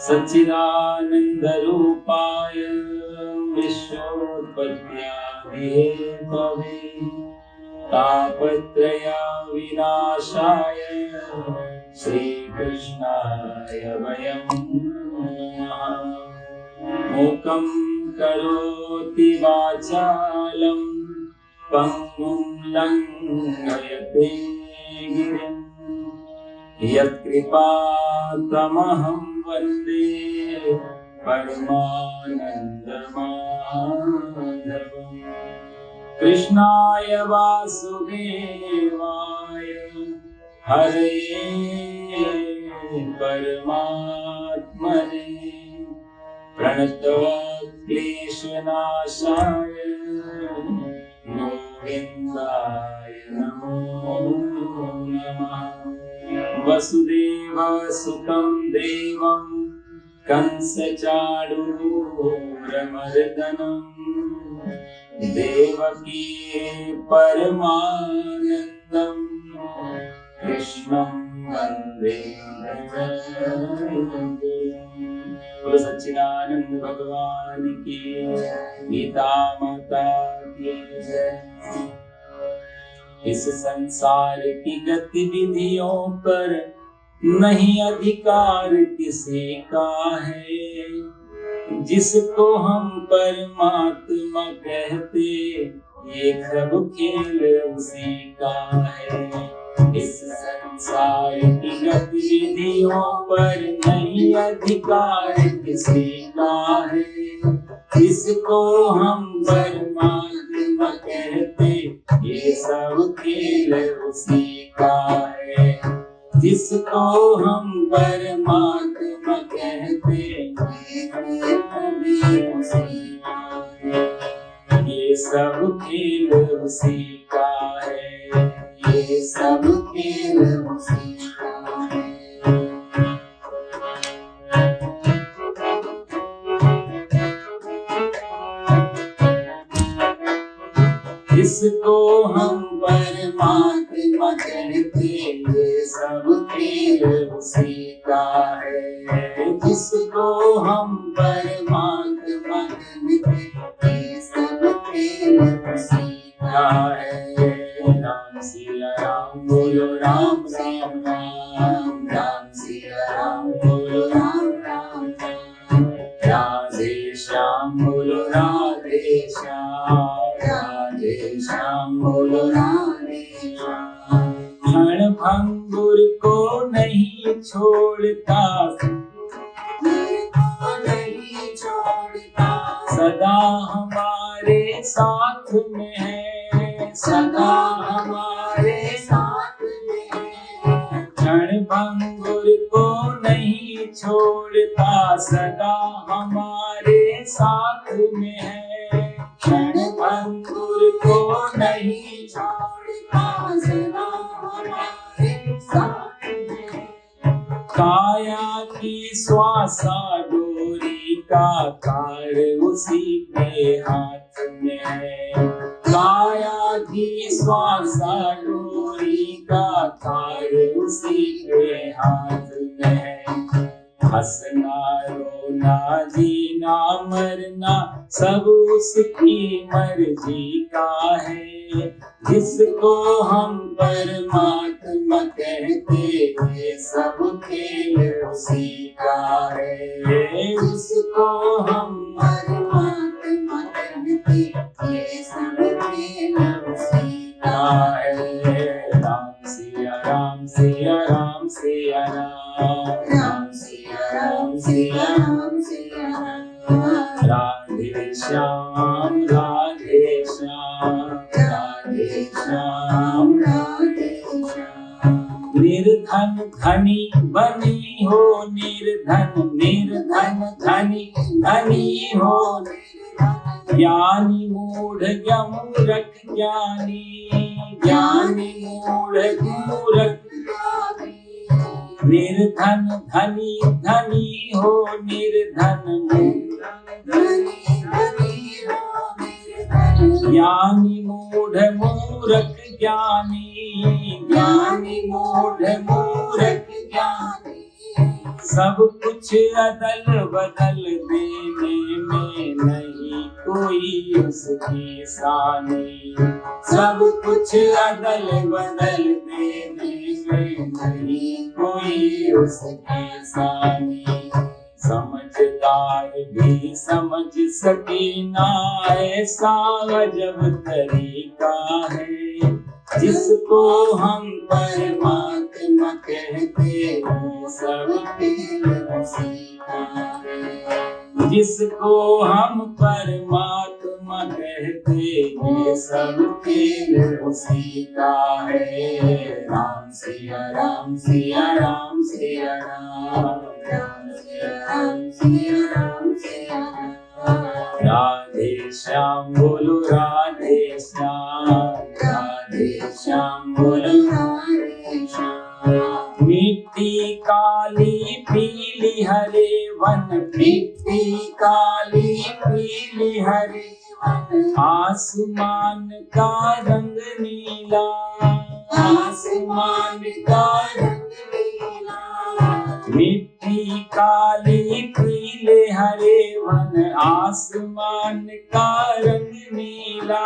सच्चिदानंद रूपाय विश्वोत्पत्त्यादिहेतवे तापत्रय विनाशाय श्रीकृष्णाय वयं नमः। मूकं करोति वाचालं पंगुं लंघयते गिरिं यत्कृपातमहं वन्दे परमानन्दमाधवम्। कृष्णाय वासुदेवाय हरये परमात्मने प्रणतक्लेशनाशाय गोविन्दाय नमो नमः। वसुदेवसुतं देवं कंसचाणूरमर्दनं देवकी परमानन्दं कृष्णं वन्दे जगद्गुरुं। सच्चिदानंद भगवान की गीता माता की जय। इस संसार की गतिविधियों पर नहीं अधिकार किसी का है, जिसको हम परमात्मा कहते ये सब खेल उसी का है। इस संसार की गतिविधियों पर नहीं अधिकार किसी का है, जिसको हम परमात्मा कहते ये सब खेल उसी का है। जिसको हम परमात्मा कहते ये सब खेल उसी का है। ये सब खेल उसी का है। जिसको हम परमात्मा कहते ये सब खेल उसी का है। जिसको हम परमात्मा कहते ये सब खेल उसी का है। राम सिया राम बोलो राम राम राम, राम सिया राम बोलो राम राम राम, राधे श्याम बोलो राधे श्याम, राधे श्याम बोलो राधे श्याम। क्षण भंगुर को नहीं छोड़ता, सदा हमारे साथ में है, सदा हमारे साथ में है। क्षण भंगुर को नहीं छोड़ता, सदा हमारे साथ में है। क्षण भंगुर को नहीं छोड़ता, सदा हमारे साथ में है। काया की श्वासा डोरी का तार उसी के हाथ में है। काया की श्वासा डोरी का तार उसी के हाथ में है। हंसना रोना जीना मरना सब उसकी मर्जी का है। जिसको हम परमात्मा कहते ये सब खेल उसी का है। जिसको हम परमात्मा कहते ये सब खेल उसी का है। राम सिया राम सिया राम सिया राम, राम सिया राम सिया राम सिया राम, राधे श्याम राधे श्याम, राधे श्याम राधे श्याम। निर्धन धनी बनी हो निर्धन, निर्धन धनी धनी हो। ज्ञानी मूढ़ मूर्ख ज्ञानी, ज्ञानी मूढ़ मूर्ख। निर्धन धनी धनी हो निर्धन, ज्ञानी मूढ़ मूर्ख ज्ञानी, ज्ञानी मूढ़ मूर्ख ज्ञानी। सब कुछ अदल बदल देने में नहीं कोई उसकी सानी। सब कुछ अदल बदल देने में नहीं कोई उसकी सानी। समझदार भी समझ सके ना ऐसा अजब तरीका है। जिसको हम परमात्मा कहते हैं सब खेल उसी का है। जिसको हम परमात्मा कहते हैं सब खेल उसी का है। राम सिया राम सिया राम सिया राम राम सिया राम सिया राम सिया राम। राधे श्याम बोलो राधे श्याम, राधे श्याम बोलो राधे श्याम। मिट्टी काली पीली हरे वन, मिट्टी काली पीली हरे वन। आसमान का रंग नीला, आसमान का रंग नीला। मिट्टी काली पीले हरे वन, आसमान का रंग नीला।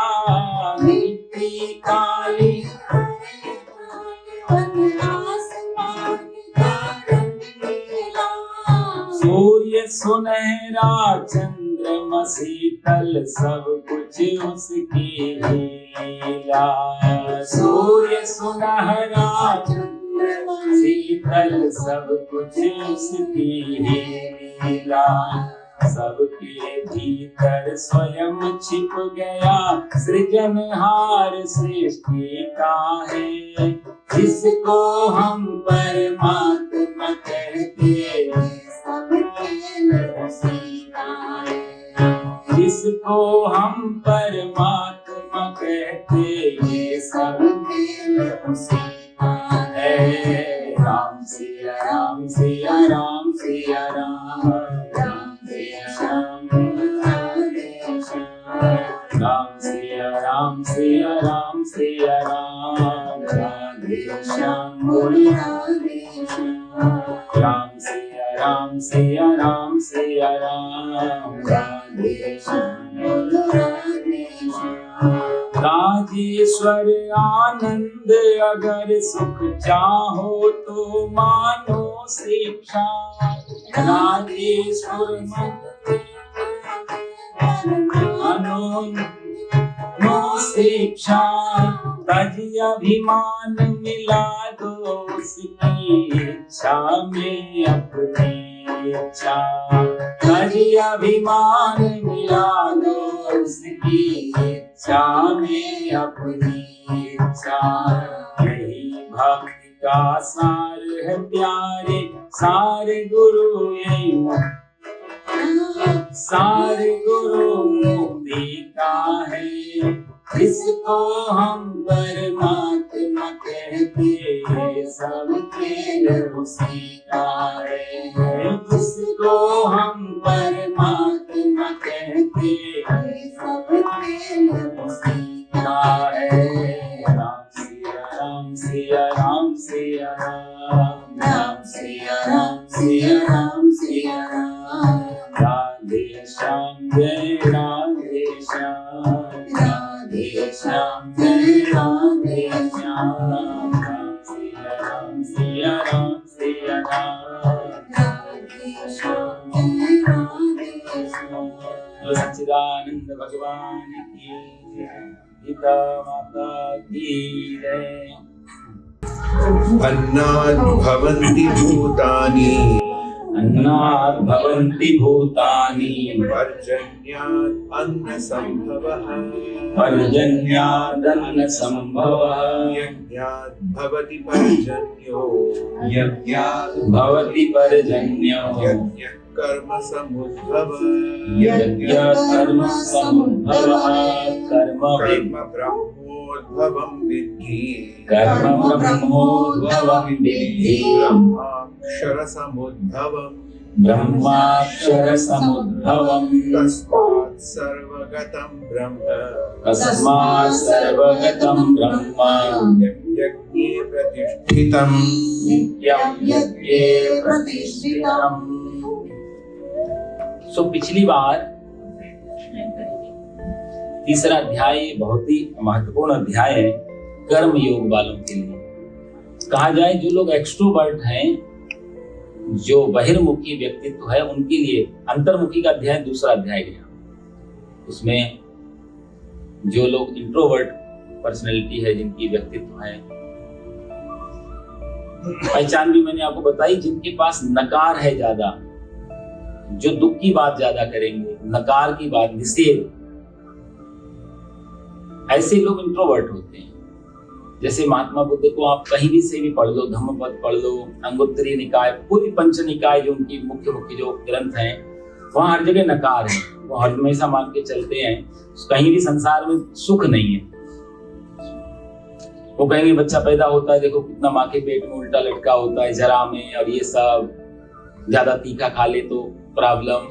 मिट्टी काली आसमान का रंग नीला। सूर्य सुनहरा चंद्रमा शीतल सब कुछ उसकी लीला। सूर्य सुनहरा चंद्रमा शीतल सब कुछ उसकी लीला। सबके भीतर स्वयं छिप गया सृजनहार सृष्टि का है। जिसको हम परमात्मा कहते हैं सब खेल उसी का है। जिसको हम परमात्मा कहते हैं सब खेल उसी का है। राम सिया राम सिया राम सिया राम, राम सिया राम राधे श्याम। राम सिया राम सिया राम सिया राम, राधे श्याम बोलो राधे श्याम। राम सिया राम सिया राम सिया राम, राधे श्याम बोलो राधे श्याम। राजेश्वर आनंद अगर सुख चाहो तो मानो शिक्षा। राजेश्वर मानो शिक्षा। तज अभिमान मिला दो उसकी इच्छा में अपनी इच्छा। तज अभिमान मिला दो उसकी इच्छा में अपनी इच्छा। यही भक्ति का सार है प्यारे, सारे गुरु यही सारे गुरु मुक्ति का है। जिसको हम परमात्मा कहते हैं सब खेल उसी का है। जिसको हम परमात्मा कहते हैं सब खेल उसी का है। राम सिया राम सिया राम सिया राम, राम सिया राम सिया राम सिया राम। राधे श्याम जय राधे श्याम, राधे श्याम जय राधे श्याम। राम सिया राम सिया राम सिया राम, राधे श्याम जय राधे श्याम। सच्चिदानंद भगवान की जय, पिता माता की जय। अन्नात् भवन्ति भूतानि, अन्नात् भवन्ति भूतानि। पर्जन्यात् अन्न संभवः, पर्जन्यात् अन्न संभवः। यज्ञात् भवति पर्जन्यो, यज्ञात् भवति पर्जन्यो। यज्ञः कर्म समुद्भवः, यज्ञः कर्म समुद्भवः। कर्म ब्रह्मोद्भवं विद्धि, कर्म ब्रह्मोद्भवं विद्धि। ब्रह्माक्षर समुद्भवम्, ब्रह्माक्षर समुद्भवम्। तस्मात् सर्वगतं ब्रह्म, तस्मात् सर्वगतं ब्रह्म। यज्ञे प्रतिष्ठितम् नित्यं यज्ञे प्रतिष्ठितम्। सो पिछली बार तीसरा अध्याय बहुत ही महत्वपूर्ण अध्याय है कर्म योग वालों के लिए। कहा जाए जो लोग एक्सट्रोवर्ट हैं, जो बहिर्मुखी व्यक्तित्व है, उनके लिए अंतर्मुखी का अध्याय दूसरा अध्याय गया। उसमें जो लोग इंट्रोवर्ट पर्सनैलिटी है, जिनकी व्यक्तित्व है, पहचान भी मैंने आपको बताई, जिनके पास नकार है ज्यादा, जो दुख की बात ज्यादा करेंगे, नकार की बात, निषेध, ऐसे लोग इंट्रोवर्ट होते हैं। जैसे महात्मा बुद्ध को आप कहीं भी से भी पढ़ लो, धम्मपद पढ़ लो, अंगुत्तरी निकाय, पूरी पंच निकाय जो उनकी मुख्य मुख्य जो ग्रंथ हैं, वहां हर जगह नकार है। वो हमेशा मान के चलते हैं कहीं भी संसार में सुख नहीं है। वो कहेंगे बच्चा पैदा होता है, देखो कितना माँ के पेट में उल्टा लटका होता है, जरा में, और ये सब, ज्यादा तीखा खा ले तो प्रॉब्लम,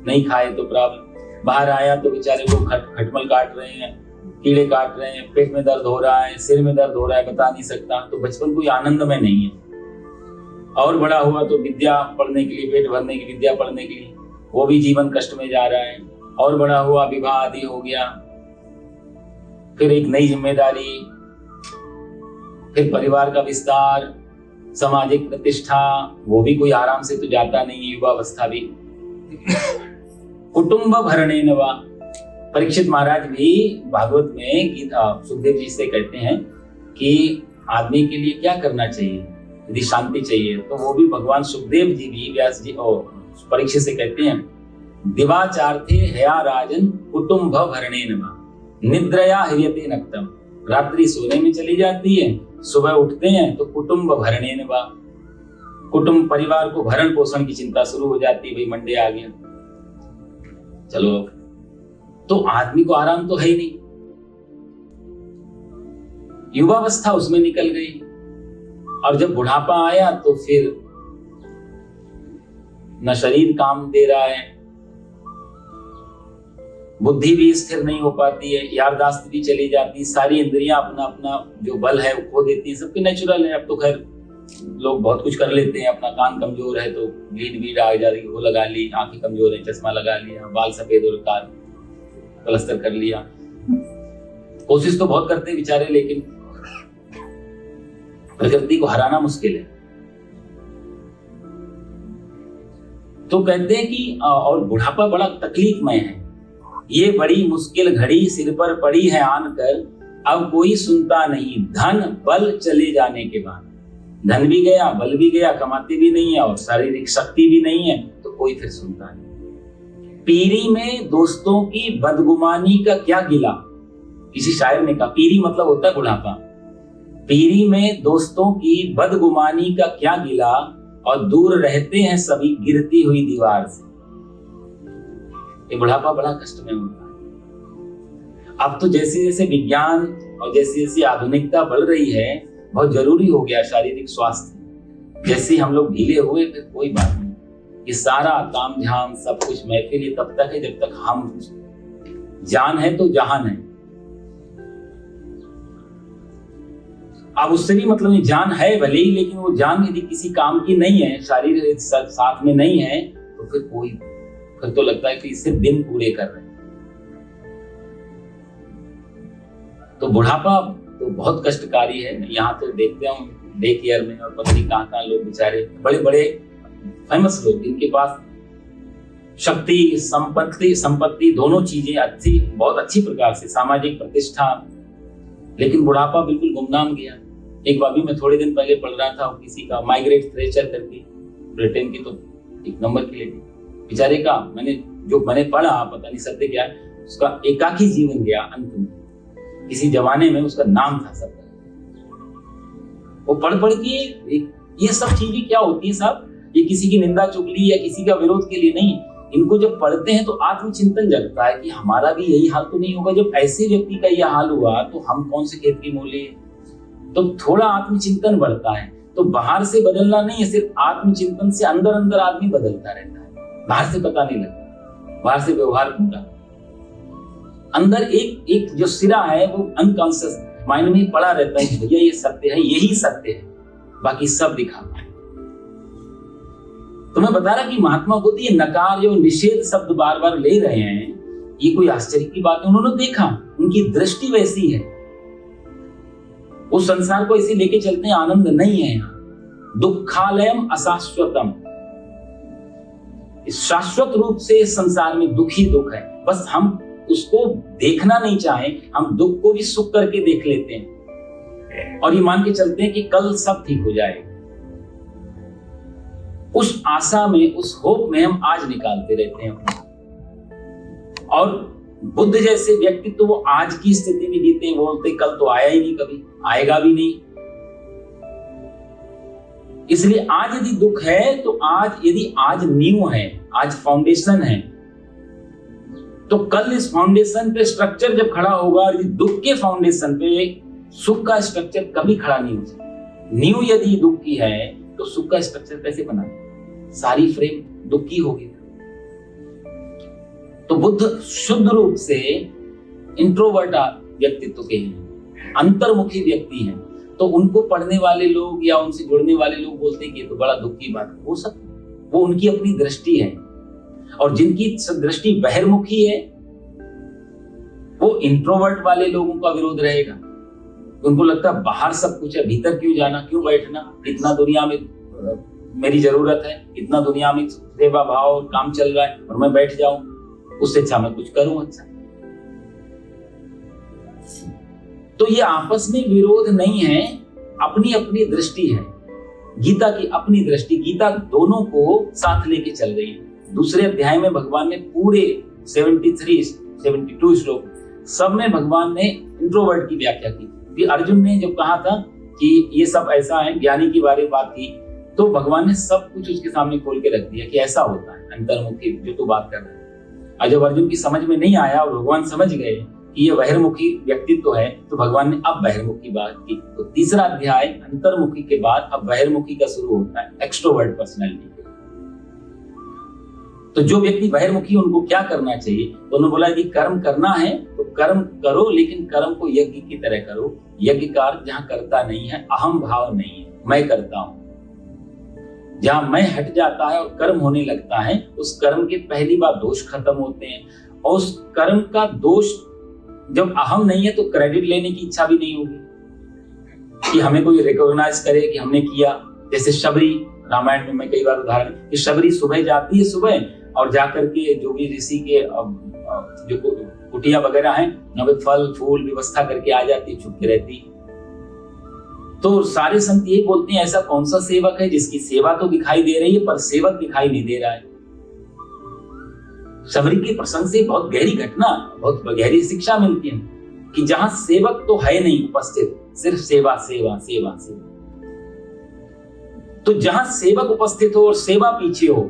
नहीं खाए तो प्रॉब्लम। बाहर आया तो बेचारे को खटमल काट रहे हैं, कीड़े काट रहे हैं, पेट में दर्द हो रहा है, सिर में दर्द हो रहा है, बता नहीं सकता। तो बचपन कोई आनंद में नहीं है। और बड़ा हुआ तो विद्या पढ़ने के लिए, पेट भरने की विद्या पढ़ने के लिए, वो भी जीवन कष्ट में जा रहा है। और बड़ा हुआ, विवाह आदि हो गया, फिर एक नई जिम्मेदारी, फिर परिवार का विस्तार, सामाजिक प्रतिष्ठा, वो भी कोई आराम से तो जाता नहीं है, युवावस्था भी। कुटुंब भरणेन वा, परीक्षित महाराज भी भागवत में सुखदेव जी से कहते हैं कि आदमी के लिए क्या करना चाहिए यदि शांति चाहिए, तो वो भी भगवान सुखदेव जी भी व्यास जी और परीक्षित से कहते हैं, दिवाचार्थे हया राजन कुटुंब भरणेन वा निद्रया ह्रियते नक्तम। रात्रि सोने में चली जाती है, सुबह उठते हैं तो कुटुंब भरणेन वा, कुटुंब परिवार को भरण पोषण की चिंता शुरू हो जाती है। भाई मंडे आ गया, चलो, तो आदमी को आराम तो है ही नहीं। युवावस्था उसमें निकल गई, और जब बुढ़ापा आया तो फिर न शरीर काम दे रहा है, बुद्धि भी स्थिर नहीं हो पाती है, याददाश्त भी चली जाती, सारी इंद्रियां अपना अपना जो बल है वो खो देती है। सबके नेचुरल है। अब तो खैर लोग बहुत कुछ कर लेते हैं। अपना कान कमजोर है तो लीड आ जा रही, वो लगा ली, आंखें कमजोर है, चश्मा लगा लिया, बाल सफेद और काल प्लास्टर कर लिया। कोशिश तो बहुत करते हैं बेचारे, लेकिन प्रकृति को हराना मुश्किल है। तो कहते हैं कि और बुढ़ापा बड़ा तकलीफमय है। ये बड़ी मुश्किल घड़ी सिर पर पड़ी है आन कर, अब कोई सुनता नहीं, धन बल चले जाने के बाद। धन भी गया, बल भी गया, कमाते भी नहीं है, और शारीरिक शक्ति भी नहीं है, तो कोई फिर सुनता नहीं। पीरी में दोस्तों की बदगुमानी का क्या गिला, किसी शायर ने कहा। पीरी मतलब होता है बुढ़ापा। पीरी में दोस्तों की बदगुमानी का क्या गिला, और दूर रहते हैं सभी गिरती हुई दीवार से। ये बुढ़ापा बड़ा कष्ट में होता है। अब तो जैसे जैसे विज्ञान और जैसे जैसे आधुनिकता बढ़ रही है, बहुत जरूरी हो गया शारीरिक स्वास्थ्य। जैसे हम लोग ढीले हुए, फिर कोई बात नहीं, ये सारा काम ध्यान सब कुछ महफिल ये तब तक है जब तक हम, जान है तो जहान है। अब उससे भी मतलब नहीं, जान है भले ही, लेकिन वो जान यदि किसी काम की नहीं है, शरीर साथ में नहीं है, तो फिर तो लगता है कि सिर्फ दिन पूरे कर रहे हैं। तो बुढ़ापा तो बहुत कष्टकारी है। यहाँ तो देखते हैं डे केयर में, और पता नहीं कहाँ लोग बेचारे, बड़े बड़े फेमस लोग, जिनके पास शक्ति, संपत्ति दोनों चीजें अच्छी, बहुत अच्छी प्रकार से, सामाजिक प्रतिष्ठा, लेकिन बुढ़ापा बिल्कुल गुमनाम गया। एक बार भी मैं थोड़े दिन पहले पढ़ रहा था, किसी का मार्गरेट थ्रेचर करके, ब्रिटेन की, तो एक नंबर की लेडी, बेचारे का मैंने पढ़ा, पता नहीं सत्य क्या है, उसका एकाकी जीवन गया अंत में। किसी जमाने में उसका नाम था सब, वो पढ़ के ये सब चीजें क्या होती है साहब, ये किसी की निंदा चुगली या किसी का विरोध के लिए नहीं। इनको जब पढ़ते हैं तो आत्मचिंतन जगता है कि हमारा भी यही हाल तो नहीं होगा। जब ऐसे व्यक्ति का यह हाल हुआ तो हम कौन से खेत की मूली है। तो थोड़ा आत्मचिंतन बढ़ता है। तो बाहर से बदलना नहीं है, सिर्फ आत्मचिंतन से अंदर अंदर आदमी बदलता रहता है। बाहर से पता नहीं लगता, बाहर से व्यवहार पूरा, अंदर एक जो सिरा है वो अनकॉन्शियस माइंड में पड़ा रहता है कि भैया ये सत्य है, यही सत्य है। बाकी सब दिखावा है। तो मैं बता रहा कि महात्मा बुद्ध ये नकार जो निषेध शब्द बार बार ले रहे हैं, ये कोई आश्चर्य की बात है। उन्होंने देखा, उनकी दृष्टि वैसी है। उस संसार को इसी लेके चलते हैं, आनंद नहीं है यहाँ। दुखालयम अशाश्वतम, शाश्वत रूप से इस संसार में दुख ही दुख है। बस हम उसको देखना नहीं चाहे, हम दुख को भी सुख करके देख लेते हैं और ये मान के चलते हैं कि कल सब ठीक हो जाएगा। उस आशा में, उस होप में हम आज निकालते रहते हैं। और बुद्ध जैसे व्यक्ति तो वो आज की स्थिति में जीते हैं, बोलते कल तो आया ही नहीं, कभी आएगा भी नहीं। इसलिए आज यदि दुख है तो आज नींव है, आज फाउंडेशन है, तो कल इस फाउंडेशन पे स्ट्रक्चर जब खड़ा होगा, और यदि दुख के फाउंडेशन पे सुख का स्ट्रक्चर कभी खड़ा नहीं हो सकता। नींव यदि दुख की है तो सुख का स्ट्रक्चर कैसे बना? सारी फ्रेम दुख की होगी। तो बुद्ध शुद्ध रूप से इंट्रोवर्ट व्यक्तित्व के हैं, अंतर्मुखी व्यक्ति हैं। तो उनको पढ़ने वाले लोग या उनसे जुड़ने वाले लोग बोलते हैं कि ये तो बड़ा दुख की बात हो सकती है। वो उनकी अपनी दृष्टि है। और जिनकी दृष्टि बहिर्मुखी है, वो इंट्रोवर्ट वाले लोगों का विरोध रहेगा। उनको लगता है बाहर सब कुछ है, भीतर क्यों जाना, क्यों बैठना, इतना दुनिया में मेरी जरूरत है, इतना दुनिया में सेवा भाव और काम चल रहा है और मैं बैठ जाऊं, उससे अच्छा मैं कुछ करूं अच्छा। तो ये आपस में विरोध नहीं है, अपनी अपनी दृष्टि है। गीता की अपनी दृष्टि, गीता दोनों को साथ लेके चल रही है। दूसरे अध्याय में भगवान ने पूरे 72 श्लोक सब में भगवान ने इंट्रोवर्ट की व्याख्या की। कि अर्जुन ने जब कहा था कि ये सब ऐसा है, ज्ञानी के बारे में बात की, तो भगवान ने सब कुछ उसके सामने खोल के रख दिया कि ऐसा होता है अंतर्मुखी जो तू बात कर रहा है। और जब अर्जुन की समझ में नहीं आया और भगवान समझ गए कि ये बहिर्मुखी व्यक्तित्व है, तो भगवान ने अब बहिर्मुखी बात की। तो तीसरा अध्याय अंतर्मुखी के बाद अब बहिर्मुखी का शुरू होता है, एक्सट्रोवर्ट पर्सनैलिटी। तो जो व्यक्ति बहिर्मुखी, उनको क्या करना चाहिए? तो उन्होंने बोला कि कर्म करना है तो कर्म करो, लेकिन कर्म को यज्ञ की तरह करो। यज्ञ का अर्थ जहां करता नहीं है, अहम भाव नहीं है, मैं करता हूं। जहां मैं हट जाता है और कर्म होने लगता है, उस कर्म के पहली बार दोष खत्म होते हैं। और उस कर्म का दोष जब अहम नहीं है तो क्रेडिट लेने की इच्छा भी नहीं होगी कि हमें कोई रिकॉग्नाइज करे कि हमने किया। जैसे शबरी, रामायण में मैं कई बार उदाहरण कि शबरी सुबह जाती है, सुबह और जाकर के जो भी ऋषि के जो कुटिया वगैरह हैं, वहां फल फूल व्यवस्था करके आ जाती, छुप के रहती। तो सारे संत यही बोलते हैं, ऐसा कौन सा सेवक है जिसकी सेवा तो दिखाई दे रही है पर सेवक दिखाई नहीं दे रहा है। शबरी के प्रसंग से बहुत गहरी घटना, बहुत गहरी शिक्षा मिलती है कि जहां सेवक तो है नहीं उपस्थित, सिर्फ सेवा सेवा सेवा सेवा। तो जहां सेवक उपस्थित हो और सेवा पीछे हो,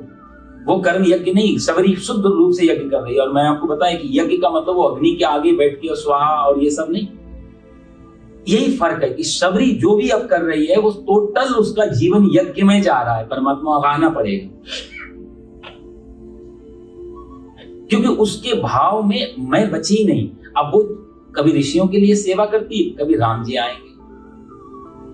वो कर्म यज्ञ नहीं। शबरी शुद्ध रूप से यज्ञ कर रही है। और मैं आपको बताया कि यज्ञ का मतलब वो अग्नि के आगे बैठ के और स्वाहा और ये सब नहीं। यही फर्क है कि शबरी जो भी अब कर रही है वो टोटल उसका जीवन यज्ञ में जा रहा है। परमात्मा आना पड़ेगा, क्योंकि उसके भाव में मैं बची नहीं। अब वो कभी ऋषियों के लिए सेवा करती है, कभी राम जी आएंगे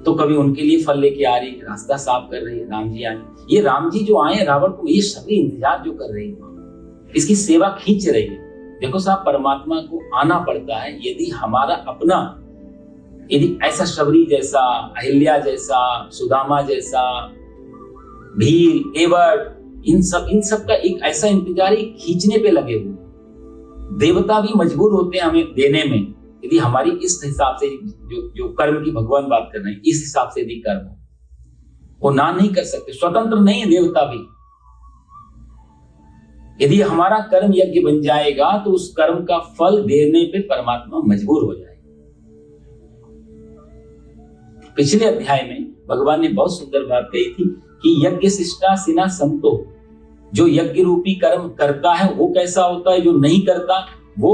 तो कभी उनके लिए फल लेके आ रही है, रास्ता साफ कर रही है, राम जी आएंगे। ये राम जी जो आए रावण को, ये शबरी इंतजार जो कर रही है, इसकी सेवा खींच रही है। देखो साहब, परमात्मा को आना पड़ता है। यदि हमारा अपना, यदि ऐसा शबरी जैसा, अहिल्या जैसा, सुदामा जैसा, भील, केवट, इन सब का एक ऐसा इंतजार ही खींचने पे लगे हुए। देवता भी मजबूर होते हैं हमें देने में, यदि हमारी इस हिसाब से जो कर्म की भगवान बात कर रहे हैं, इस हिसाब से यदि कर्म हो, वो ना नहीं कर सकते। स्वतंत्र नहीं है देवता भी। यदि हमारा कर्म यज्ञ बन जाएगा तो उस कर्म का फल देने पे परमात्मा मजबूर हो जाएगा। पिछले अध्याय में भगवान ने बहुत सुंदर बात कही थी कि यज्ञ शिष्टा सिना संतो, जो यज्ञ रूपी कर्म करता है वो कैसा होता है, जो नहीं करता वो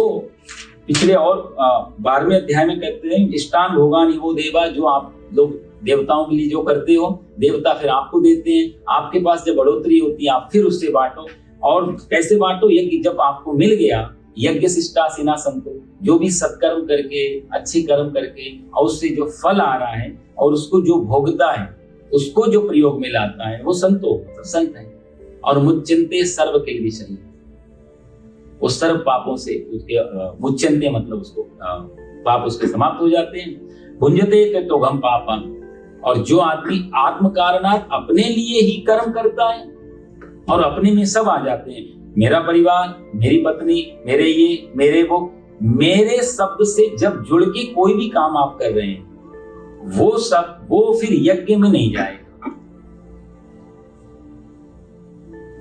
पिछले और 12वें अध्याय में कहते हैं इष्टान भोगान वो देवा, जो आप लोग देवताओं के लिए जो करते हो, देवता फिर आपको देते हैं। आपके पास जब बढ़ोतरी होती है आप फिर उससे बांटो। और कैसे बांटो? यज्ञ जब आपको मिल गया, यज्ञ शिष्टा सिना संतो, जो भी सत्कर्म करके, अच्छे कर्म करके और उससे जो फल आ रहा है और उसको जो भोगता है, उसको जो प्रयोग में लाता है वो संतो संत है। और मुच्यन्ते सर्व किल्बिषयः, वो सर्व पापों से उसके मुच्यन्ते मतलब उसको पाप उसके समाप्त हो जाते हैं। भुंजते त्यक्तोघम पापम, और जो आदमी आत्म कारणात् अपने लिए ही कर्म करता है और अपने में सब आ जाते हैं, मेरा परिवार, मेरी पत्नी, मेरे ये, मेरे वो, मेरे शब्द से जब जुड़ के कोई भी काम आप कर रहे हैं, वो सब वो फिर यज्ञ में नहीं जाएगा।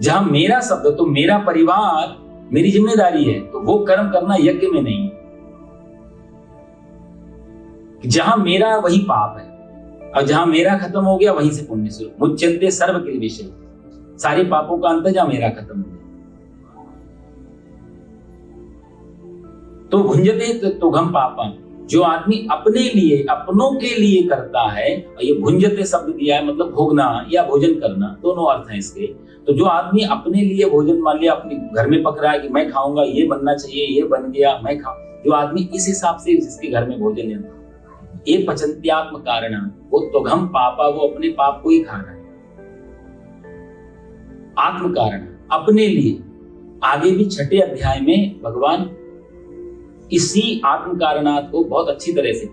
जहां मेरा शब्द तो मेरा परिवार मेरी जिम्मेदारी है, तो वो कर्म करना यज्ञ में नहीं है। जहां मेरा वही पाप है, और जहां मेरा खत्म हो गया वहीं से पुण्य शुरू। मुच्यन्ते सर्व किल्बिषयः, सारे पापों का अंत जहां मेरा खत्म हो गया। तो भुंजते त्यक्तोघम पापम, जो आदमी अपने लिए अपनों के लिए करता है, और ये भुंजते शब्द दिया है मतलब भोगना या भोजन करना, दोनों अर्थ हैं इसके। तो जो आदमी अपने लिए भोजन, मान लिया अपने घर में पक रहा है कि मैं खाऊंगा, ये बनना चाहिए, ये बन गया मैं खाऊं, जो आदमी इस हिसाब से जिसके घर में भोजन है, ये पचन्त्यात्म कारण, वो त्वघम पापा, वो अपने पाप को ही खा रहा है। आत्म कारण, अपने लिए। आगे भी 6 अध्याय में भगवान इसी आत्म कारणात् को बहुत अच्छी तरह से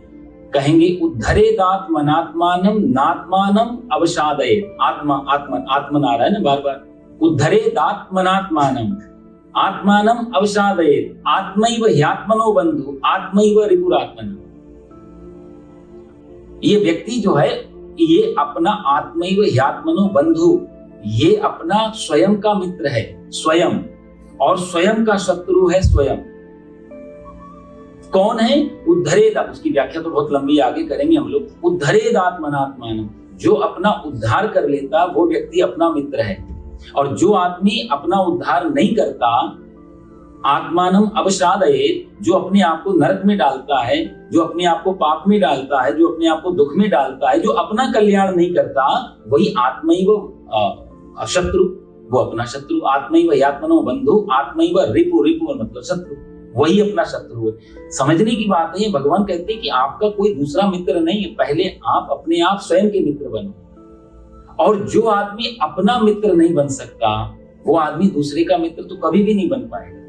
कहेंगे। उद्धरेदात्मनात्मानं नात्मानं अवसादयेत्, आत्मनारायण बार बार, उद्धरेदात्मनात्मानं आत्मानं अवसादयेत्, आत्मैव ह्यात्मनो बंधु आत्मैव रिपुरात्मनः। ये व्यक्ति जो है, ये अपना आत्मैव ह्यात्मनो बंधु, ये अपना स्वयं का मित्र है, स्वयं, और स्वयं का शत्रु है स्वयं। कौन है? उद्धरेदा, उसकी व्याख्या तो बहुत लंबी आगे करेंगे हम लोग। उद्धरेदात्मनात्मानं, जो अपना उद्धार कर लेता वो व्यक्ति अपना मित्र है। और जो आदमी अपना उद्धार नहीं करता, आत्मानं अवसादयेत्, जो अपने आप को नरक में डालता है, जो अपने आप को पाप में डालता है, जो अपने आप को दुख में डालता है, जो अपना कल्याण नहीं करता, वही आत्मैव शत्रु, वो अपना शत्रु। आत्मैव ह्यात्मनो बंधु आत्मैव रिपु, रिपु मतलब शत्रु, वही अपना शत्रु है। समझने की बात है, भगवान कहते हैं कि आपका कोई दूसरा मित्र नहीं है, पहले आप अपने आप स्वयं के मित्र बनो। और जो आदमी अपना मित्र नहीं बन सकता, वो आदमी दूसरे का मित्र तो कभी भी नहीं बन पाएगा।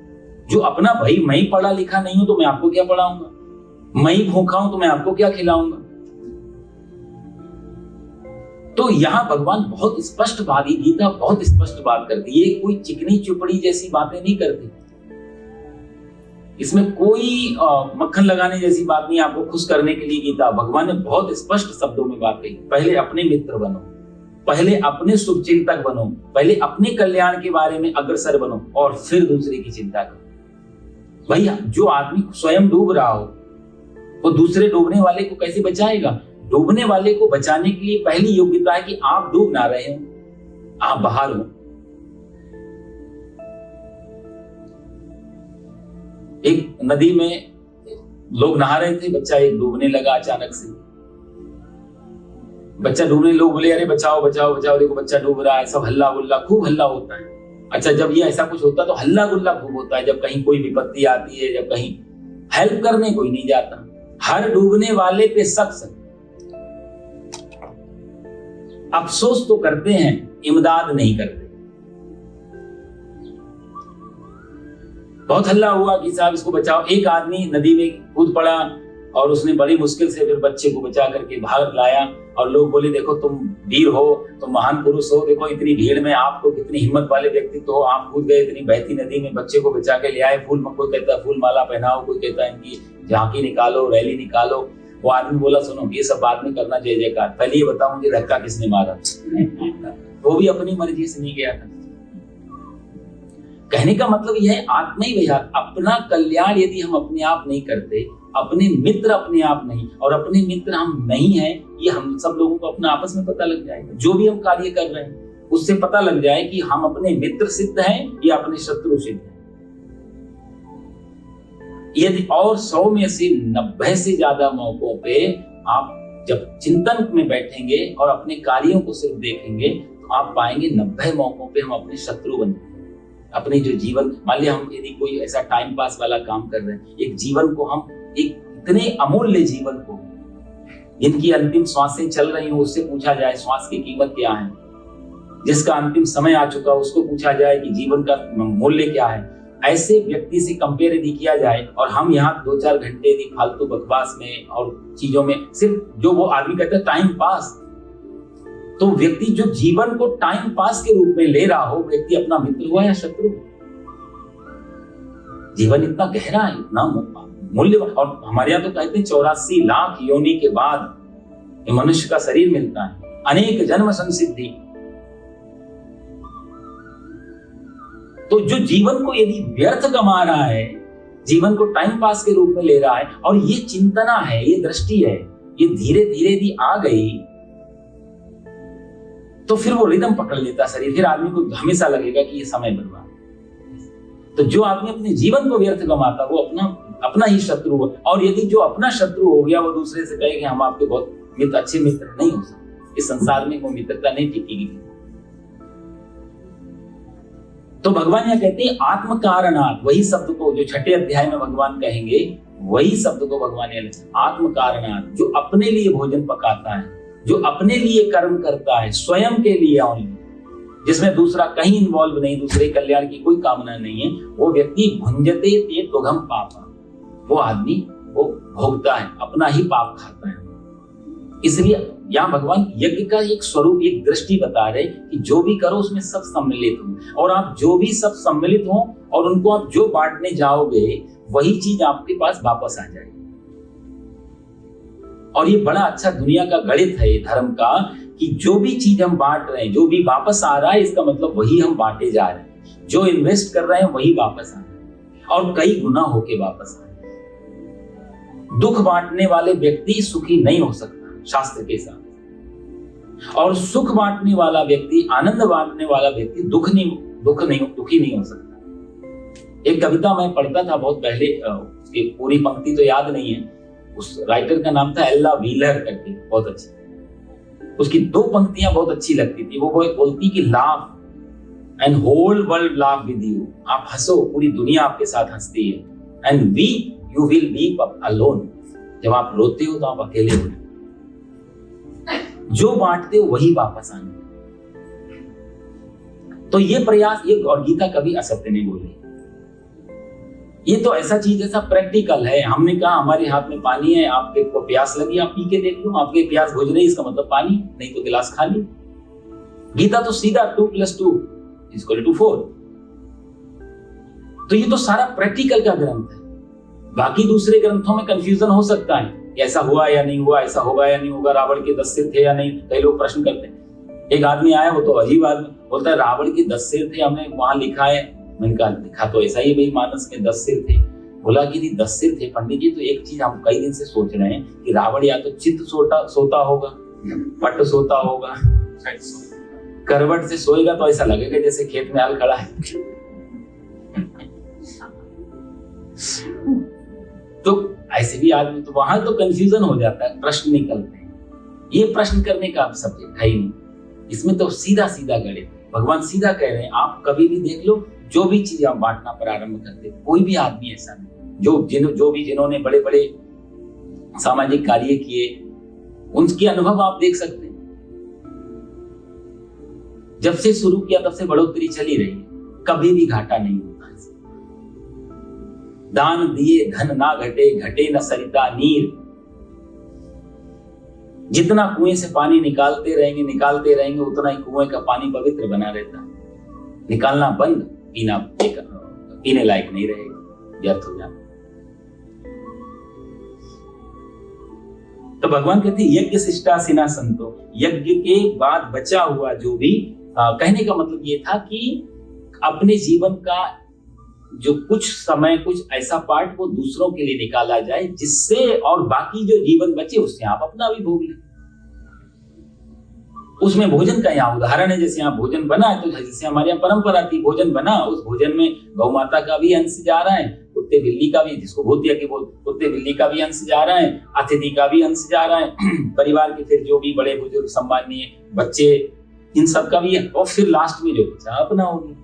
जो अपना, भाई मैं ही पढ़ा लिखा नहीं हूं तो मैं आपको क्या पढ़ाऊंगा, मैं ही भूखा हूं तो मैं आपको क्या खिलाऊंगा। तो यहां भगवान बहुत स्पष्ट बात, गीता बहुत स्पष्ट बात करती है, कोई चिकनी चुपड़ी जैसी बातें नहीं करती। इसमें कोई मक्खन लगाने जैसी बात नहीं, आपको खुश करने के लिए गीता भगवान ने बहुत स्पष्ट शब्दों में बात कही। पहले अपने मित्र बनो, पहले अपने शुभचिंतक बनो, पहले अपने कल्याण के बारे में अग्रसर बनो, और फिर दूसरे की चिंता करो। भैया, जो आदमी स्वयं डूब रहा हो, वो दूसरे डूबने वाले को कैसे बचाएगा? डूबने वाले को बचाने के लिए पहली योग्यता है कि आप डूब ना रहे हो, आप बाहर हो। एक नदी में लोग नहा रहे थे, बच्चा एक डूबने लगा अचानक से। बच्चा डूबने, लोग बोले अरे बचाओ बचाओ बचाओ, देखो बच्चा डूब रहा है, सब हल्ला गुल्ला, खूब हल्ला होता है। अच्छा, जब ये ऐसा कुछ होता तो हल्ला गुल्ला खूब होता है, जब कहीं कोई विपत्ति आती है, जब कहीं हेल्प करने कोई नहीं जाता, हर डूबने वाले पे शख्स अफसोस तो करते हैं, इमदाद नहीं करते। बहुत हल्ला हुआ कि साहब इसको बचाओ। एक आदमी नदी में कूद पड़ा और उसने बड़ी मुश्किल से फिर बच्चे को बचा करके बाहर लाया, और लोग बोले देखो तुम वीर हो, तुम महान पुरुष हो, देखो इतनी भीड़ में आपको कितनी हिम्मत वाले व्यक्ति तो हो, आप कूद गए इतनी बहती नदी में, बच्चे को बचा के ले आए, फूल, कोई कहता है फूल माला पहनाओ, कोई कहता है इनकी झांकी निकालो, रैली निकालो। वो आदमी बोला सुनो, ये सब बाद में करना, जय जयकार, पहले ये बताओ मुझे धक्का किसने मारा। वो भी अपनी मर्जी से नहीं गया था। कहने का मतलब यह है, आत्मैव, अपना कल्याण यदि हम अपने आप नहीं करते, अपने मित्र अपने आप नहीं, और अपने मित्र हम नहीं हैं, ये हम सब लोगों को अपना आपस में पता लग जाएगा। जो भी हम कार्य कर रहे हैं उससे पता लग जाए कि हम अपने मित्र सिद्ध हैं या अपने शत्रु सिद्ध हैं। यदि और 100 में से 90 से ज्यादा मौकों पे आप जब चिंतन में बैठेंगे और अपने कार्यों को सिर्फ देखेंगे, तो आप पाएंगे 90 मौकों पे हम अपने शत्रु बन जाएंगे। अपने जो जीवन, मान लिया हम यदि कोई ऐसा टाइम पास वाला काम कर रहे हैं, एक जीवन को हम, एक इतने अमूल्य जीवन को जिनकी अंतिम श्वासें चल रही हो उससे पूछा जाए श्वास की कीमत क्या है, जिसका अंतिम समय आ चुका उसको पूछा जाए कि जीवन का मूल्य क्या है। ऐसे व्यक्ति से कंपेयर यदि किया जाए और हम यहाँ 2-4 घंटे यदि फालतू बकवास में और चीजों में सिर्फ जो वो आदमी कहते हैं टाइम पास, तो व्यक्ति जो जीवन को टाइम पास के रूप में ले रहा हो, व्यक्ति अपना मित्र हुआ या शत्रु? जीवन इतना गहरा है, इतना मूल्य। और हमारे यहाँ तो कहते हैं 84 लाख योनि के बाद ये मनुष्य का शरीर मिलता है, अनेक जन्म संसिद्धि। तो जो जीवन को यदि व्यर्थ कमा रहा है, जीवन को टाइम पास के रूप में ले रहा है, और ये चिंतना है, ये दृष्टि है, ये धीरे धीरे यदि आ गई तो फिर वो रिदम पकड़ लेता शरीर, फिर आदमी को हमेशा लगेगा कि ये समय बर्बाद। तो जो आदमी अपने जीवन को व्यर्थ कमाता वो अपना ही शत्रु है। और यदि जो अपना शत्रु हो गया वो दूसरे से कहे कि हम आपके बहुत अच्छे मित्र नहीं हो सकते, इस संसार में वो मित्रता नहीं टिकेगी। तो भगवान यह कहते हैं आत्म कारणात्, वही शब्द को जो 6ठे अध्याय में भगवान कहेंगे, वही शब्द को भगवान आत्म कारणात्, जो अपने लिए भोजन पकाता है, जो अपने लिए कर्म करता है, स्वयं के लिए ओनली, जिसमें दूसरा कहीं इन्वॉल्व नहीं, दूसरे कल्याण की कोई कामना नहीं है, वो व्यक्ति भुंजते ते त्वघम पापा, वो आदमी वो भोगता है, अपना ही पाप खाता है। इसलिए यहाँ भगवान यज्ञ का एक स्वरूप, एक दृष्टि बता रहे कि जो भी करो उसमें सब सम्मिलित हो, और आप जो भी सब सम्मिलित हो और उनको आप जो बांटने जाओगे वही चीज आपके पास वापस आ जाएगी। और ये बड़ा अच्छा दुनिया का गणित है धर्म का, कि जो भी चीज हम बांट रहे हैं, जो भी वापस आ रहा है, इसका मतलब वही हम बांटे जा रहे हैं। जो इन्वेस्ट कर रहे हैं वही वापस आ रहा है, और कई गुना होके वापस आ रहे हैं। दुख बांटने वाले व्यक्ति सुखी नहीं हो सकता शास्त्र के साथ, और सुख बांटने वाला व्यक्ति, आनंद बांटने वाला व्यक्ति दुखी नहीं हो सकता। एक कविता मैं पढ़ता था बहुत पहले, उसकी पूरी पंक्ति तो याद नहीं है, उस राइटर का नाम था एल्ला व्हीलर करके, बहुत अच्छी, उसकी 2 पंक्तियां बहुत अच्छी लगती थी। वो बोलती कि laugh and whole world laugh with you, आप हंसो, पूरी दुनिया आपके साथ हंसती है, and weep you will weep alone, जब आप रोते हो तो आप अकेले हो। जो बांटते हो वही वापस आने। तो ये प्रयास, ये और गीता कभी असत्य नहीं बोल रही। ये तो ऐसा चीज, ऐसा प्रैक्टिकल है। हमने कहा हमारे हाथ में पानी है, आपके को प्यास लगी, आप पी के देख लो, आपके प्यास बुझ रही, इसका मतलब पानी, नहीं तो गिलास खाली। गीता तो सीधा 2 + 2 = 4। तो ये तो सारा प्रैक्टिकल का ग्रंथ है। बाकी दूसरे ग्रंथों में कंफ्यूजन हो सकता है, ऐसा हुआ या नहीं हुआ, ऐसा होगा या नहीं होगा, रावण के 10 सिर थे या नहीं, कई लोग प्रश्न करते हैं। एक आदमी आया, वो तो अजीब आदमी, बोलता है रावण के 10 सिर थे, हमने वहां लिखा है। मैंने कहा लिखा तो ऐसा ही भाई, मानस के 10 सिर थे। बोला कि 10 सिर थे पंडित जी, तो एक चीज हम कई दिन से सोच रहे हैं कि रावण या तो चित्त सोता होगा, पट सोता होगा, करवट से सोएगा तो ऐसा लगेगा जैसे खेत में हल खड़ा है। तो ऐसे भी आदमी, तो वहां तो कंफ्यूजन हो जाता है, प्रश्न निकलते हैं। ये प्रश्न करने का आप सब्जेक्ट है ही नहीं, इसमें तो सीधा सीधा गणित। भगवान सीधा कह रहे हैं, आप कभी भी देख लो, जो भी चीज आप बांटना प्रारंभ करते, कोई भी आदमी ऐसा नहीं, जिन्होंने बड़े बड़े सामाजिक कार्य किए, उनके अनुभव आप देख सकते हैं। जब से शुरू किया तब से बढ़ोतरी चली रही है, कभी भी घाटा नहीं होता। दान दिए धन ना घटे, घटे न सरिता नीर। जितना कुएं से पानी निकालते रहेंगे उतना ही कुएं का पानी पवित्र बना रहता है। निकालना बंद, पीने लायक नहीं रहेगा, व्यर्थ हो जाता। तो भगवान कहते हैं यज्ञ शिष्टासिना संतो, यज्ञ के बाद बचा हुआ जो भी, कहने का मतलब ये था कि अपने जीवन का जो कुछ समय, कुछ ऐसा पार्ट वो दूसरों के लिए निकाला जाए, जिससे और बाकी जो जीवन बचे उससे आप अपना भी भोग लें। उसमें भोजन का यहाँ उदाहरण है, जैसे यहाँ भोजन बना, तो जैसे हमारे यहाँ परंपरा थी, भोजन बना, उस भोजन में गौ माता का भी अंश जा रहा है, कुत्ते बिल्ली का भी, जिसको भूतिया की बोल, कुत्ते बिल्ली का भी अंश जा रहा है, अतिथि का भी अंश जा रहा है, परिवार के फिर जो भी बड़े बुजुर्ग, सम्मानीय बच्चे, इन सब का भी है, और फिर लास्ट में जो बचा अपना होगी।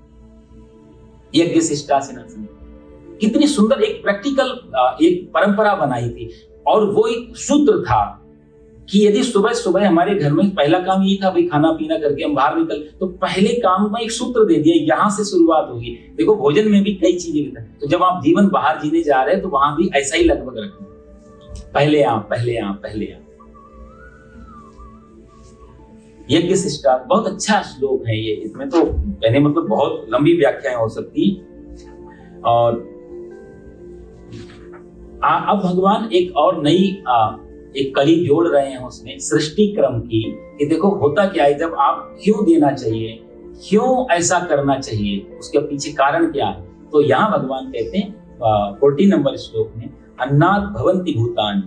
यज्ञ शिष्टासिना संतो, कितनी सुंदर एक प्रैक्टिकल एक परंपरा बनाई थी। और वो एक सूत्र था कि यदि सुबह सुबह हमारे घर में पहला काम ये था भाई खाना पीना करके हम बाहर निकल, तो पहले काम में एक सूत्र दे दिया, यहां से शुरुआत होगी। देखो भोजन में भी कई चीजें भी था, तो जब आप जीवन बाहर जीने जा रहे हैं तो वहां भी ऐसा ही लगभग रखें, पहले आप पहले आप पहले आप। यज्ञ शिष्टाचार बहुत अच्छा श्लोक है ये, इसमें तो कहने मतलब बहुत लंबी व्याख्याएं हो सकती। और अब भगवान एक और नई एक कड़ी जोड़ रहे हैं उसमें सृष्टि क्रम की, कि देखो होता क्या है, जब आप क्यों देना चाहिए, क्यों ऐसा करना चाहिए, उसके पीछे कारण क्या है। तो यहाँ भगवान कहते हैं 14 नंबर श्लोक में, अन्नात् भवन्ति भूतानि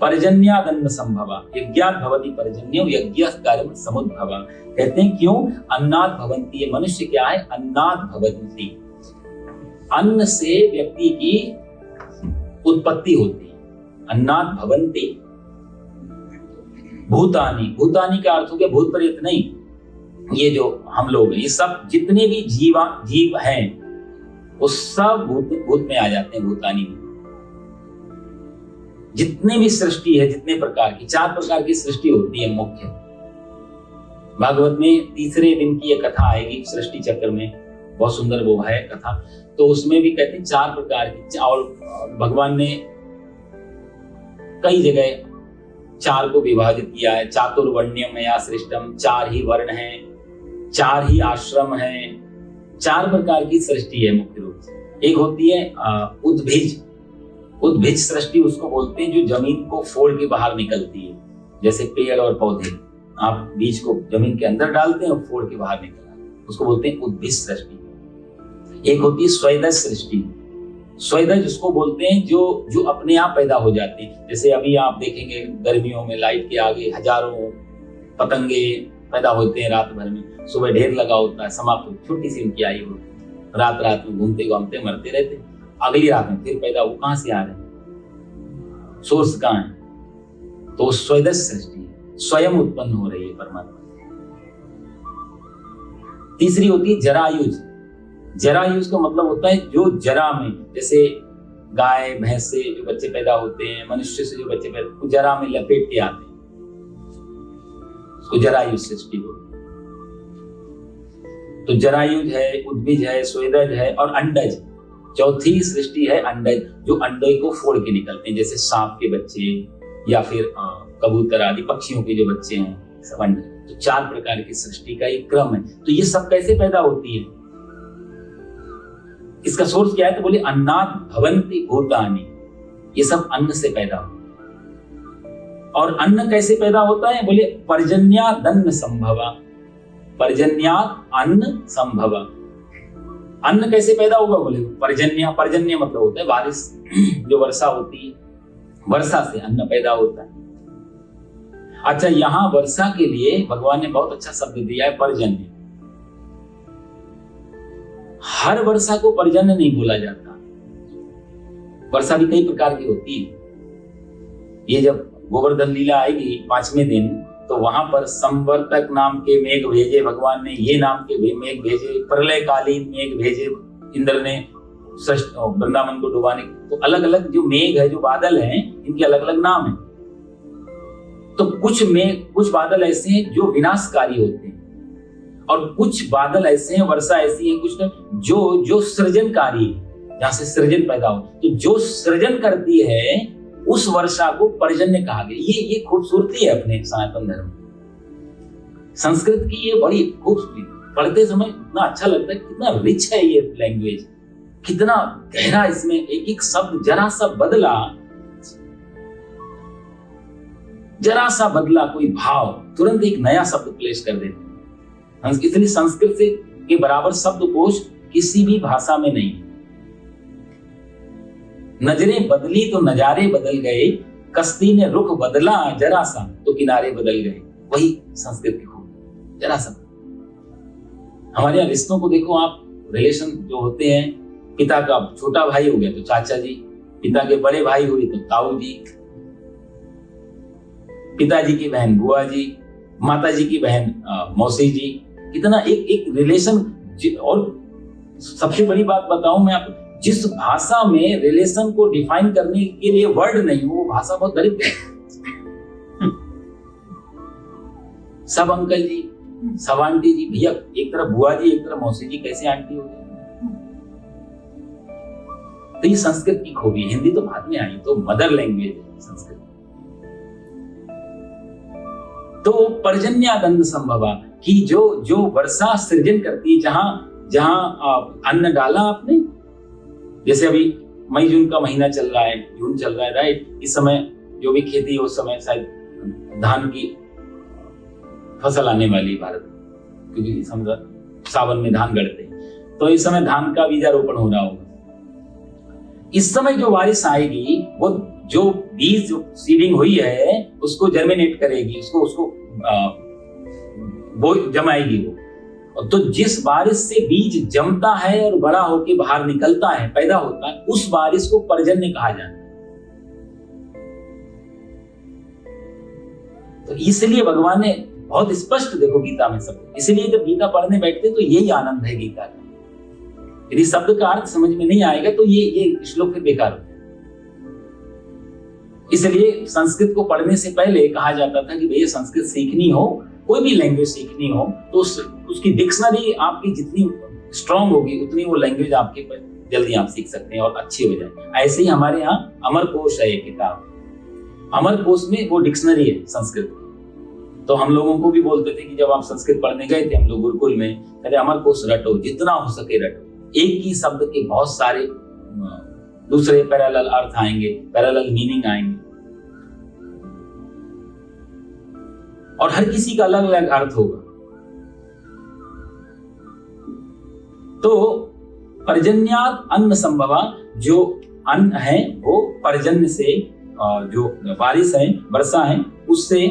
पर्जन्यादन्न संभवा यज्ञात् भवति पर्जन्यो यज्ञात् कर्म समुद्भवा। कहते हैं क्यों अन्नात् भवन्ति, ये मनुष्य क्या है, अन्नात् भवन्ति, अन्न से व्यक्ति की उत्पत्ति होती है। अन्नात् भवन्ति भूतानि, भूतानि का अर्थ हो गया भूत प्रेत नहीं, ये जो हम लोग हैं, ये सब जितने भी जीव हैं वो सब भूत में आ जाते हैं, भूतानि में। जितने भी सृष्टि है, जितने प्रकार की, 4 प्रकार की सृष्टि होती है मुख्य। भागवत में तीसरे दिन की ये कथा आएगी सृष्टि चक्र में, बहुत सुंदर वो है कथा। तो उसमें भी कहते हैं 4 प्रकार की, और भगवान ने कई जगह 4 को विभाजित किया है। चातुर्वर्ण्यम मया सृष्टम, 4 ही वर्ण हैं, 4 ही आश्रम हैं, 4 प्रकार की सृष्टि है मुख्य रूप से। एक होती है उद्भिज, उद्भिज सृष्टि उसको बोलते हैं जो जमीन को फोड़ के बाहर निकलती है, जैसे पेड़ और पौधे, आप बीज को जमीन के अंदर डालते हैं और फोड़ के बाहर निकलता है, उसको बोलते हैं उद्भिज सृष्टि। एक होती है स्वैदज सृष्टि, स्वैदज उसको बोलते हैं जो अपने आप पैदा हो जाती है। जैसे अभी आप देखेंगे गर्मियों में लाइट के आगे हजारों पतंगे पैदा होते हैं रात भर में, सुबह ढेर लगा होता है, समाप्त, छोटी सी उनकी आयु होती है, रात में घूमते घूमते मरते रहते, अगली रात में फिर पैदा, वो कहां से आ रहे हैं, सोर्स कहां है। तो स्वैदज सृष्टि है, स्वयं उत्पन्न हो रही है परमात्मा। तीसरी होती है जरायुज, जरायुज का मतलब होता है जो जरा में, जैसे गाय भैंस से जो बच्चे पैदा होते हैं, मनुष्य से जो बच्चे पैदा, जरा में लपेट के आते हैं, उसको जरायुज सृष्टि बोलते हैं। तो जरायुज है, उद्भिज है, स्वेदज है और अंडज। चौथी सृष्टि है अंडज, जो अंडे को फोड़ के निकलते हैं, जैसे सांप के बच्चे या फिर कबूतर आदि पक्षियों के जो बच्चे हैं, सब अंडज। तो 4 प्रकार की सृष्टि का एक क्रम है। तो ये सब कैसे पैदा होती है, इसका सोर्स क्या है, तो बोले अन्नात् भवन्ति भूतानि, ये सब अन्न से पैदा होता है। और अन्न कैसे पैदा होता है, बोले पर्जन्यादन्न संभवा, पर्जन्यात् अन्न संभवा। अन्न कैसे पैदा होगा, बोले पर्जन्य मतलब होता है बारिश, जो वर्षा होती है, वर्षा से अन्न पैदा होता है। अच्छा, यहां वर्षा के लिए भगवान ने बहुत अच्छा शब्द दिया है, पर्जन्य। हर वर्षा को पर्जन्य नहीं बोला जाता, वर्षा भी कई प्रकार की होती है। ये जब गोवर्धन लीला आएगी 5वें दिन, तो वहां पर संवर्तक नाम के मेघ भेजे भगवान ने, ये नाम के मेघ भेजे, प्रलयकालीन मेघ भेजे इंद्र ने वृंदावन को डुबाने। तो अलग अलग जो मेघ है, जो बादल हैं, इनके अलग अलग नाम हैं। तो कुछ बादल ऐसे हैं जो विनाशकारी होते हैं, और कुछ बादल ऐसे हैं, वर्षा ऐसी है कुछ जो सृजनकारी है, जहां से सृजन पैदा हो। तो जो सृजन करती है उस वर्षा को पर्जन्य कहा गया। ये खूबसूरती है अपने सनातन धर्म में। संस्कृत की ये बड़ी खूबसूरती, पढ़ते समय इतना अच्छा लगता है, कितना रिच है ये लैंग्वेज, कितना गहरा इसमें एक एक शब्द, जरा सा बदला कोई भाव, तुरंत एक नया शब्द प्लेस कर देते हैं। इसलिए संस्कृत से के बराबर शब्दकोश किसी भी भाषा में नहीं। नजरें बदली तो नजारे बदल गए, कश्ती ने रुख बदला जरा सा तो किनारे बदल गए। वही संस्कृत की खूबी, जरा सा। हमारे यहाँ रिश्तों को देखो आप, रिलेशन जो होते हैं, पिता का छोटा भाई हो गया तो चाचा जी, पिता के बड़े भाई हुए तो ताऊ जी, पिताजी की बहन बुआ जी, माता जी की बहन मौसी जी, कितना एक एक रिलेशन। और सबसे बड़ी बात बताऊं मैं आपको, जिस भाषा में रिलेशन को डिफाइन करने के लिए वर्ड नहीं हो, वो भाषा बहुत दरिद्र है। सब अंकल जी, सब आंटी जी। भैया एक तरफ बुआ जी, एक तरफ मौसी जी, कैसे आंटी हो गई? तो ये संस्कृत की खूबी है। हिंदी तो बाद में आई, तो मदर लैंग्वेज है संस्कृत। तो पर्जन्यादन्न संभवा कि जो वर्षा सृजन करती है, जहां अन्न डाला आपने, जैसे अभी मई जून का महीना चल रहा है, जून चल रहा है, राइट? इस समय जो भी खेती है उस समय शायद धान की फसल आने वाली भारत में, क्योंकि समझा सावन में धान गड़ते हैं, तो इस समय धान का बीजारोपण हो रहा होगा। इस समय जो बारिश आएगी वो जो बीज सीडिंग हुई है उसको जर्मिनेट करेगी, उसको वो जमाएगी वो। तो जिस बारिश से बीज जमता है और बड़ा होके बाहर निकलता है, पैदा होता है, उस बारिश को पर्जन्य कहा जाता है। तो इसलिए भगवान ने बहुत स्पष्ट, देखो गीता में सब, इसलिए जब गीता पढ़ने बैठते तो यही आनंद है गीता का। यदि शब्द का अर्थ समझ में नहीं आएगा तो ये श्लोक फिर बेकार हो जाएगा। इसलिए संस्कृत को पढ़ने से पहले कहा जाता था कि भैया संस्कृत सीखनी हो, कोई भी लैंग्वेज सीखनी हो, तो उसकी डिक्शनरी आपकी जितनी स्ट्रांग होगी उतनी वो लैंग्वेज आपके जल्दी आप सीख सकते हैं और अच्छी हो जाए। ऐसे ही हमारे यहाँ अमरकोश है, एक किताब, अमरकोश में वो डिक्शनरी है संस्कृत। तो हम लोगों को भी बोलते थे कि जब आप संस्कृत पढ़ने गए थे हम लोग गुरुकुल में, कहते अमरकोश रटो, जितना हो सके रटो। एक ही शब्द के बहुत सारे दूसरे पैरेलल अर्थ आएंगे, पैरेलल मीनिंग आएंगे, और हर किसी का अलग अलग अर्थ होगा। तो पर्जन्यात् अन्न संभवा, जो अन्न है वो पर्जन्य से, जो बारिश है, वर्षा है, उससे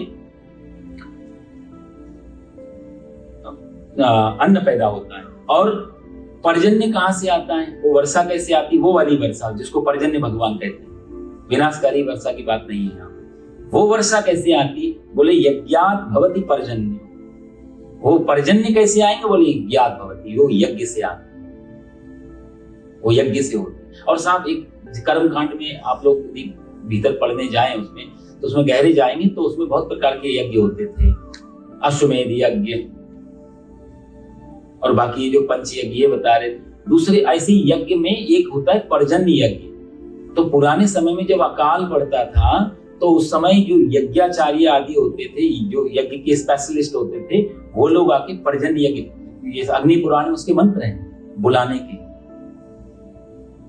अन्न पैदा होता है। और पर्जन्य कहां से आता है, वो वर्षा कैसे आती है, वो वाली वर्षा जिसको पर्जन्य भगवान कहते हैं, विनाशकारी वर्षा की बात नहीं है यहाँ। वो वर्षा कैसे आती, बोले यज्ञात् भवति पर्जन्य। वो पर्जन्य कैसे आएंगे, बोले यज्ञात् भवति, वो यज्ञ से आते, वो यज्ञ से होते। और साथ एक कर्म कांड में आप लोग भीतर पढ़ने जाएं उसमें, तो उसमें गहरे जाएंगे तो उसमें बहुत प्रकार के यज्ञ होते थे, अश्वमेध यज्ञ और बाकी जो पंच यज्ञ ये बता रहे। दूसरे ऐसे यज्ञ में एक होता है पर्जन्य यज्ञ। तो पुराने समय में जब अकाल पड़ता था तो उस समय जो यज्ञाचार्य आदि होते थे, जो यज्ञ के स्पेशलिस्ट होते थे, वो लोग आके पर्जन्य यज्ञ, ये अग्नि पुराण में उसके मंत्र हैं बुलाने के,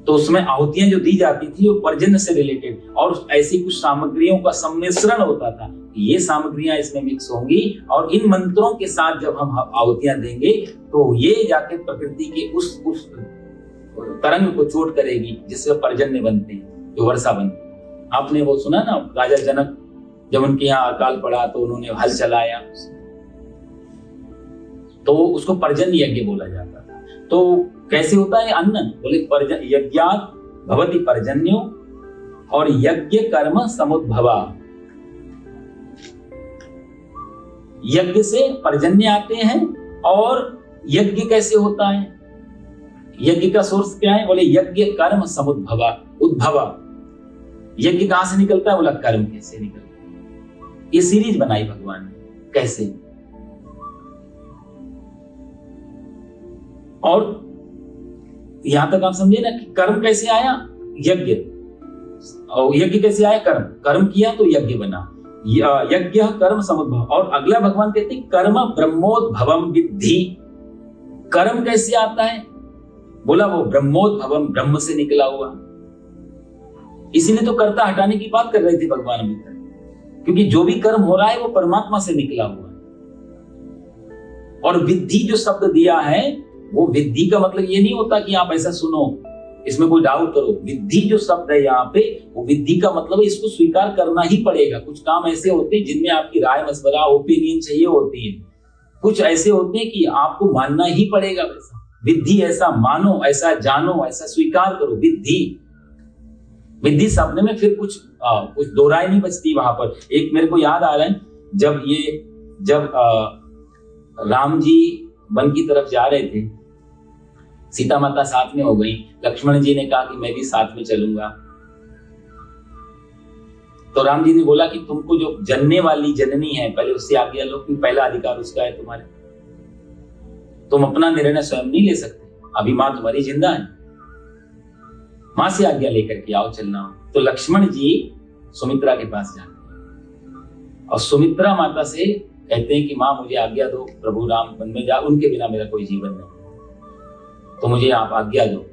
तो उसमें आहुतियां जो दी जाती थी वो पर्जन्य से रिलेटेड, और ऐसी कुछ सामग्रियों का सम्मिश्रण होता था। ये सामग्रियां इसमें मिक्स होंगी और इन मंत्रों के साथ जब हम आहुतियां देंगे तो ये जाके प्रकृति के उस तरंग को चोट करेगी जिससे पर्जन्य बनते हैं, जो वर्षा बनती है। आपने वो सुना ना, राजा जनक जब उनके यहाँ अकाल पड़ा तो उन्होंने हल चलाया, तो उसको पर्जन्य यज्ञ बोला जाता था। तो कैसे होता है अन्न, बोले यज्ञात् भवति पर्जन्यो, और यज्ञ कर्म समुद्भवा। यज्ञ से पर्जन्य आते हैं। और यज्ञ कैसे होता है, यज्ञ का सोर्स क्या है, बोले यज्ञ कर्म समुद्भवा, उद्भवा। यज्ञ कहां से निकलता है, बोला कर्म कैसे निकलता है। ये सीरीज बनाई भगवान ने, कैसे। और यहां तक आप समझे ना कि कर्म कैसे आया, यज्ञ, और यज्ञ कैसे आया, कर्म किया तो यज्ञ बना, यज्ञ कर्म समुद्भव। और अगला भगवान कहते हैं कर्म ब्रह्मोद्भवम विद्धि। कर्म कैसे आता है, बोला वो ब्रह्मोद्भवम, ब्रह्म से निकला हुआ। इसीलिए तो कर्ता हटाने की बात कर रहे थे भगवान अभी तक, क्योंकि जो भी कर्म हो रहा है वो परमात्मा से निकला हुआ है। और विद्धि जो शब्द दिया है, वो विद्धि का मतलब ये नहीं होता कि आप ऐसा सुनो, इसमें कोई डाउट करो। विद्धि जो शब्द है यहाँ पे, वो विद्धि का मतलब है इसको स्वीकार करना ही पड़ेगा। कुछ काम ऐसे होते हैं जिनमें आपकी राय मशवरा, ओपिनियन चाहिए होती है। कुछ ऐसे होते हैं कि आपको मानना ही पड़ेगा वैसा। विद्धि ऐसा मानो, ऐसा जानो, ऐसा स्वीकार करो, विद्धि। विद्धि शब्द में फिर कुछ दो राय नहीं बचती वहां पर। एक मेरे को याद आ रहा है, जब राम जी वन की तरफ जा रहे थे, सीता माता साथ में हो गई, लक्ष्मण जी ने कहा कि मैं भी साथ में चलूंगा। तो राम जी ने बोला कि तुमको जो जनने वाली जननी है पहले उससे आज्ञा लो, कि पहला अधिकार उसका है तुम्हारे, तुम अपना निर्णय स्वयं नहीं ले सकते, अभी मां तुम्हारी जिंदा है, मां से आज्ञा लेकर के आओ, चलना हो। तो लक्ष्मण जी सुमित्रा के पास जाते हैं और सुमित्रा माता से कहते हैं कि मां मुझे आज्ञा दो, प्रभु राम वन में जा, उनके बिना मेरा कोई जीवन नहीं, तो मुझे आप आज्ञा दो।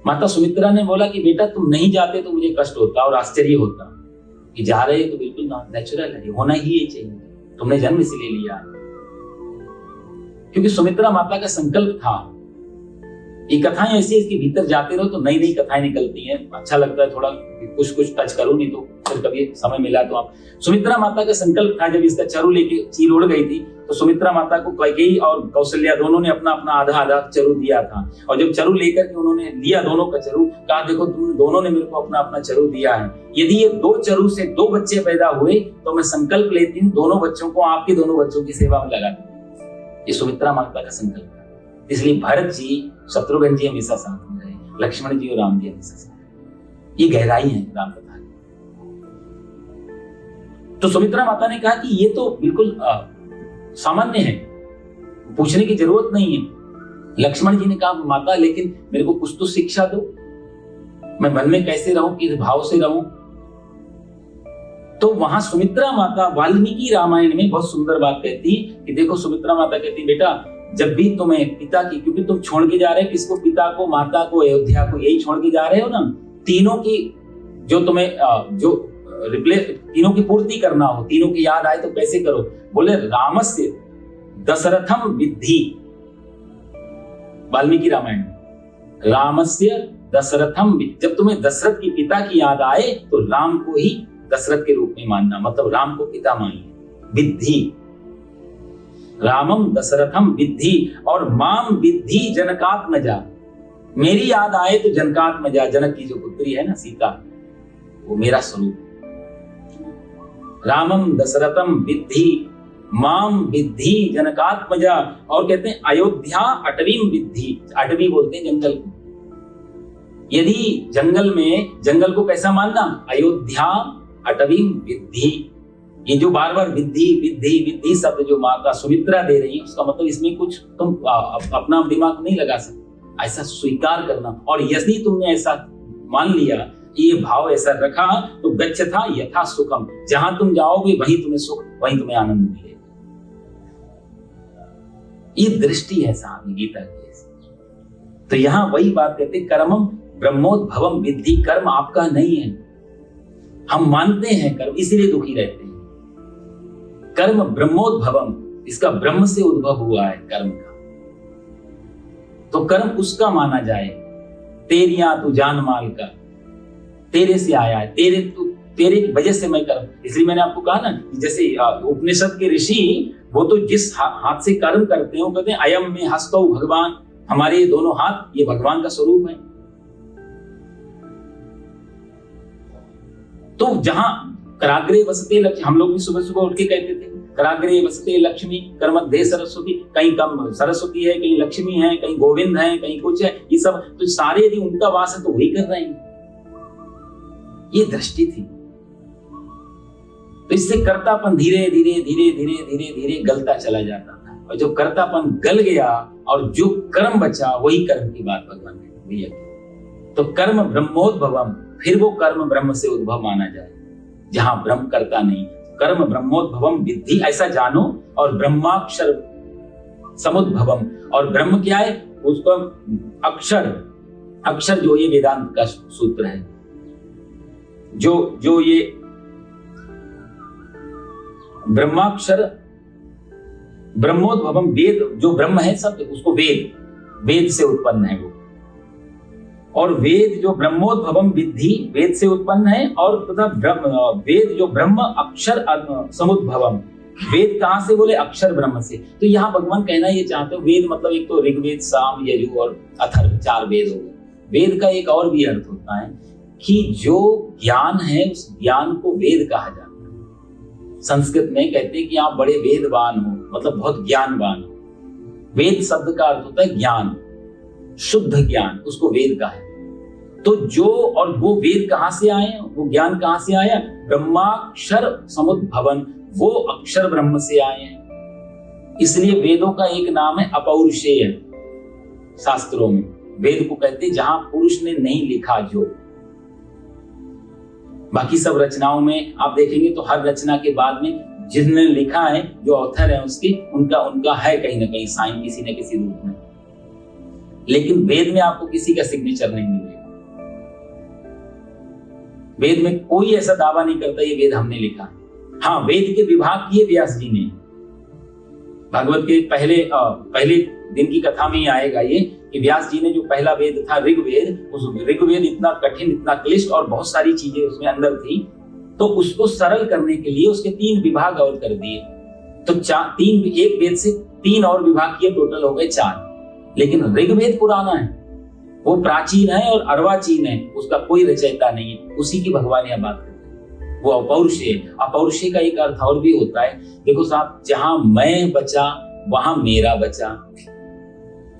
माता सुमित्रा ने बोला कि बेटा तुम नहीं जाते तो मुझे कष्ट होता और आश्चर्य होता, कि जा रहे तो बिल्कुल नेचुरल है, होना ही चाहिए, तुमने जन्म इसलिए लिया। क्योंकि सुमित्रा माता का संकल्प था। ये कथाएं ऐसी इसके भीतर जाते रहो तो नई नई कथाएं निकलती हैं, अच्छा लगता है, थोड़ा कुछ टच करो, नहीं तो फिर कभी समय मिला तो आप। सुमित्रा माता का संकल्प था, जब इसका चरु लेके चील उड़ गई थी तो सुमित्रा माता को कैकेयी और कौशल्या दोनों ने अपना अपना आधा आधा चरु दिया था, और जब चरु लेकर के उन्होंने लिया दोनों का चरु, कहा देखो तुम दोनों ने मेरे को अपना अपना चरु दिया है, यदि ये 2 चरु से 2 बच्चे पैदा हुए तो मैं संकल्प लेती हूँ दोनों बच्चों को आपके दोनों बच्चों की सेवा में लगा दूं। ये सुमित्रा माता का संकल्प था। इसलिए भरत जी शत्रुघ्न जी हमेशा साथ में रहे, लक्ष्मण जी और राम जी हमेशा साथ। ये गहराई है राम कथा की। तो सुमित्रा माता ने कहा कि ये तो बिल्कुल सामान्य है, पूछने की जरूरत नहीं है। लक्ष्मण जी ने कहा माता लेकिन मेरे को कुछ तो शिक्षा दो, मैं वन में कैसे रहूं, किस भाव से रहूं। तो वहां सुमित्रा माता वाल्मीकि रामायण में बहुत सुंदर बात कहती कि देखो, सुमित्रा माता कहती बेटा जब भी तुम्हें पिता की, क्योंकि तुम छोड़ के जा रहे हो किसको, पिता को, माता को, अयोध्या को, यही छोड़ के जा रहे हो ना, तीनों की जो तुम्हें जो रिप्लेस, तीनों की पूर्ति करना हो, तीनों की याद आए तो कैसे करो। बोले रामस्य दशरथम विद्धि, वाल्मीकि रामायण रामस्य दशरथम, जब तुम्हें दशरथ की पिता की याद आए तो राम को ही दशरथ के रूप में मानना, मतलब राम को पिता मानिए। विद्धि रामम दशरथम विद्धि, और माम विद्धि जनकात्मजा, मेरी याद आए तो जनकात्मजा, जनक की जो पुत्री है ना सीता, वो मेरा स्वरूप। रामम दशरथम विद्धि माम विद्धि जनकात्मजा, और कहते हैं अयोध्या अटवीम विद्धि, अटवी बोलते हैं जंगल को। यदि जंगल को कैसा मानना, अयोध्या अटवीम विद्धि। ये जो बार बार विद्धि विद्धि विद्धि शब्द जो माता सुमित्रा दे रही है, उसका मतलब इसमें कुछ तुम अपना दिमाग नहीं लगा सकते, ऐसा स्वीकार करना। और यदि तुमने ऐसा मान लिया, ये भाव ऐसा रखा, तो गच्छथा यथा सुखम, जहां तुम जाओगे वहीं तुम्हें सुख, वहीं तुम्हें आनंद मिलेगा। ये दृष्टि है साहब गीता की। तो यहां वही बात कहते, कर्मम ब्रह्मोद्भवम विद्धि, कर्म आपका नहीं है, हम मानते हैं कर्म, इसीलिए दुखी रहते हैं। कर्म ब्रह्मोद्भवम, इसका ब्रह्म से उद्भव हुआ है कर्म का, तो कर्म उसका माना जाए। तेरिया तू जान माल का, तेरे से आया है, तेरे की वजह से मैं कर्म। इसलिए मैंने आपको कहा ना, जैसे उपनिषद के ऋषि, वो तो जिस हाथ से कर्म करते हैं वो कहते हैं अयम में हस्तौ भगवान, हमारे ये दोनों हाथ ये भगवान का स्वरूप है। तो जहां कराग्रे वसते लक्ष्मी, हम लोग भी सुबह सुबह उठ के कहते थे कराग्रे वसते लक्ष्मी कर्मध्ये सरस्वती, कहीं कम सरस्वती है, कहीं लक्ष्मी है, कहीं गोविंद है, कहीं कुछ है, ये सब तो सारे यदि उनका वास है तो वही कर रहे हैं। ये दृष्टि थी। तो इससे कर्तापन धीरे धीरे धीरे धीरे धीरे धीरे गलता चला जाता था, और जो कर्तापन गल गया और जो कर्म बचा वही कर्म की बात भगवान ने कही। तो कर्म ब्रह्मोद्भवम, फिर वो कर्म ब्रह्म से उद्भव माना जाए, जहां ब्रह्म करता नहीं। कर्म ब्रह्मोद्भवम विद्धि, ऐसा जानो। और ब्रह्माक्षर समुद्भवम, और ब्रह्म क्या है उसको अक्षर जो ये वेदांत का सूत्र है, जो ये ब्रह्माक्षर ब्रह्मोद्भवम, वेद जो ब्रह्म है सब, उसको वेद से उत्पन्न है वो। और वेद जो ब्रह्मोद्भवम विद्धि, वेद से उत्पन्न है, और तथा वेद जो ब्रह्म अक्षर समुद्भवम, वेद कहां से बोले, अक्षर ब्रह्म से। तो यहाँ भगवान कहना ये चाहते हो, वेद मतलब एक तो ऋग्वेद, साम, यजु और अथर्व, 4 वेद हो गए। वेद का एक और भी अर्थ होता है कि जो ज्ञान है उस ज्ञान को वेद कहा जाता है। संस्कृत में कहते हैं कि आप बड़े वेदवान हो, मतलब बहुत ज्ञानवान हो। वेद शब्द का अर्थ होता है ज्ञान, शुद्ध ज्ञान, उसको वेद का है। तो जो और वो वेद कहां से आए, वो ज्ञान कहां से आया? ब्रह्माक्षर समुद्भवन, वो अक्षर ब्रह्म से आए हैं। इसलिए वेदों का एक नाम है अपौरुषेय। शास्त्रों में वेद को कहते हैं जहां पुरुष ने नहीं लिखा जो। बाकी सब रचनाओं में आप देखेंगे तो हर रचना के बाद में जिसने लिखा है, जो ऑथर है उसकी, उनका है कहीं ना कहीं साइन किसी न किसी रूप में। लेकिन वेद में आपको किसी का सिग्नेचर नहीं मिलेगा। वेद में कोई ऐसा दावा नहीं करता ये वेद हमने लिखा। हाँ, वेद के विभाग किए व्यास जी ने। भागवत के पहले दिन की कथा में ही आएगा ये कि व्यास जी ने जो पहला वेद था ऋग्वेद, उस ऋग्वेद इतना कठिन, इतना क्लिष्ट और बहुत सारी चीजें उसमें अंदर थी, तो उसको सरल करने के लिए उसके 3 विभाग और कर दिए। तो एक वेद से 3 और विभाग किए, टोटल हो गए 4। लेकिन ऋग्वेद पुराना है, वो प्राचीन है और अर्वाचीन है, उसका कोई रचयिता नहीं है। उसी की भगवान यहाँ बात करते हैं, वो अपौरुषेय। अपौरुषेय का एक अर्थ और भी होता है। देखो साहब, जहां मैं बचा वहां मेरा बचा।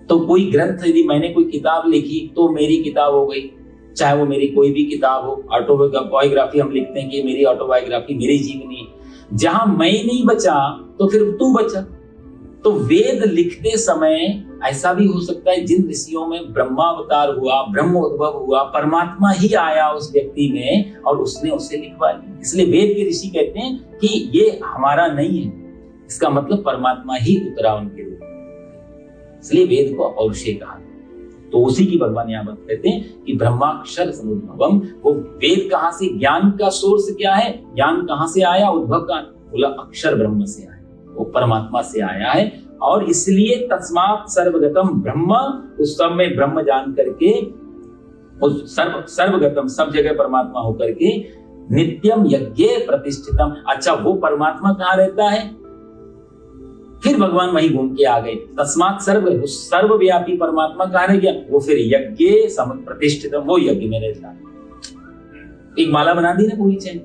तो कोई ग्रंथ, यदि मैंने कोई किताब लिखी तो मेरी किताब हो गई, चाहे वो मेरी कोई भी किताब हो। ऑटोबायोग्राफी हम लिखते हैं कि मेरी ऑटोबायोग्राफी, मेरी जीवनी। जहां मैं नहीं बचा तो फिर तू बचा। तो वेद लिखते समय ऐसा भी हो सकता है जिन ऋषियों में ब्रह्मावतार हुआ, ब्रह्मोद्भव हुआ, परमात्मा ही आया उस व्यक्ति में और उसने उसे लिखवा लिया। इसलिए वेद के ऋषि कहते हैं कि ये हमारा नहीं है, इसका मतलब परमात्मा ही उतरा उनके रूप में। इसलिए वेद को अपौरुषेय कहा। तो उसी की भगवान यहाँ बात कहते हैं कि ब्रह्माक्षर समुद्भवम। वो वेद कहां से, ज्ञान का सोर्स क्या है, ज्ञान कहां से आया, उद्भव का, बोला अक्षर ब्रह्म से आया, वो परमात्मा से आया है। और इसलिए तस्मात् सर्वगतम ब्रह्म, उस सब में ब्रह्म जान करके, उस सर्वगतम, सब जगह परमात्मा होकर के, नित्यम यज्ञ प्रतिष्ठितम। अच्छा, वो परमात्मा कहाँ रहता है? फिर भगवान वहीं घूम के आ गए। तस्मात् सर्वव्यापी परमात्मा कहाँ रह गया? वो फिर यज्ञ प्रतिष्ठितम, वो यज्ञ में रहता है। एक माला बना दी ना पूरी चैन।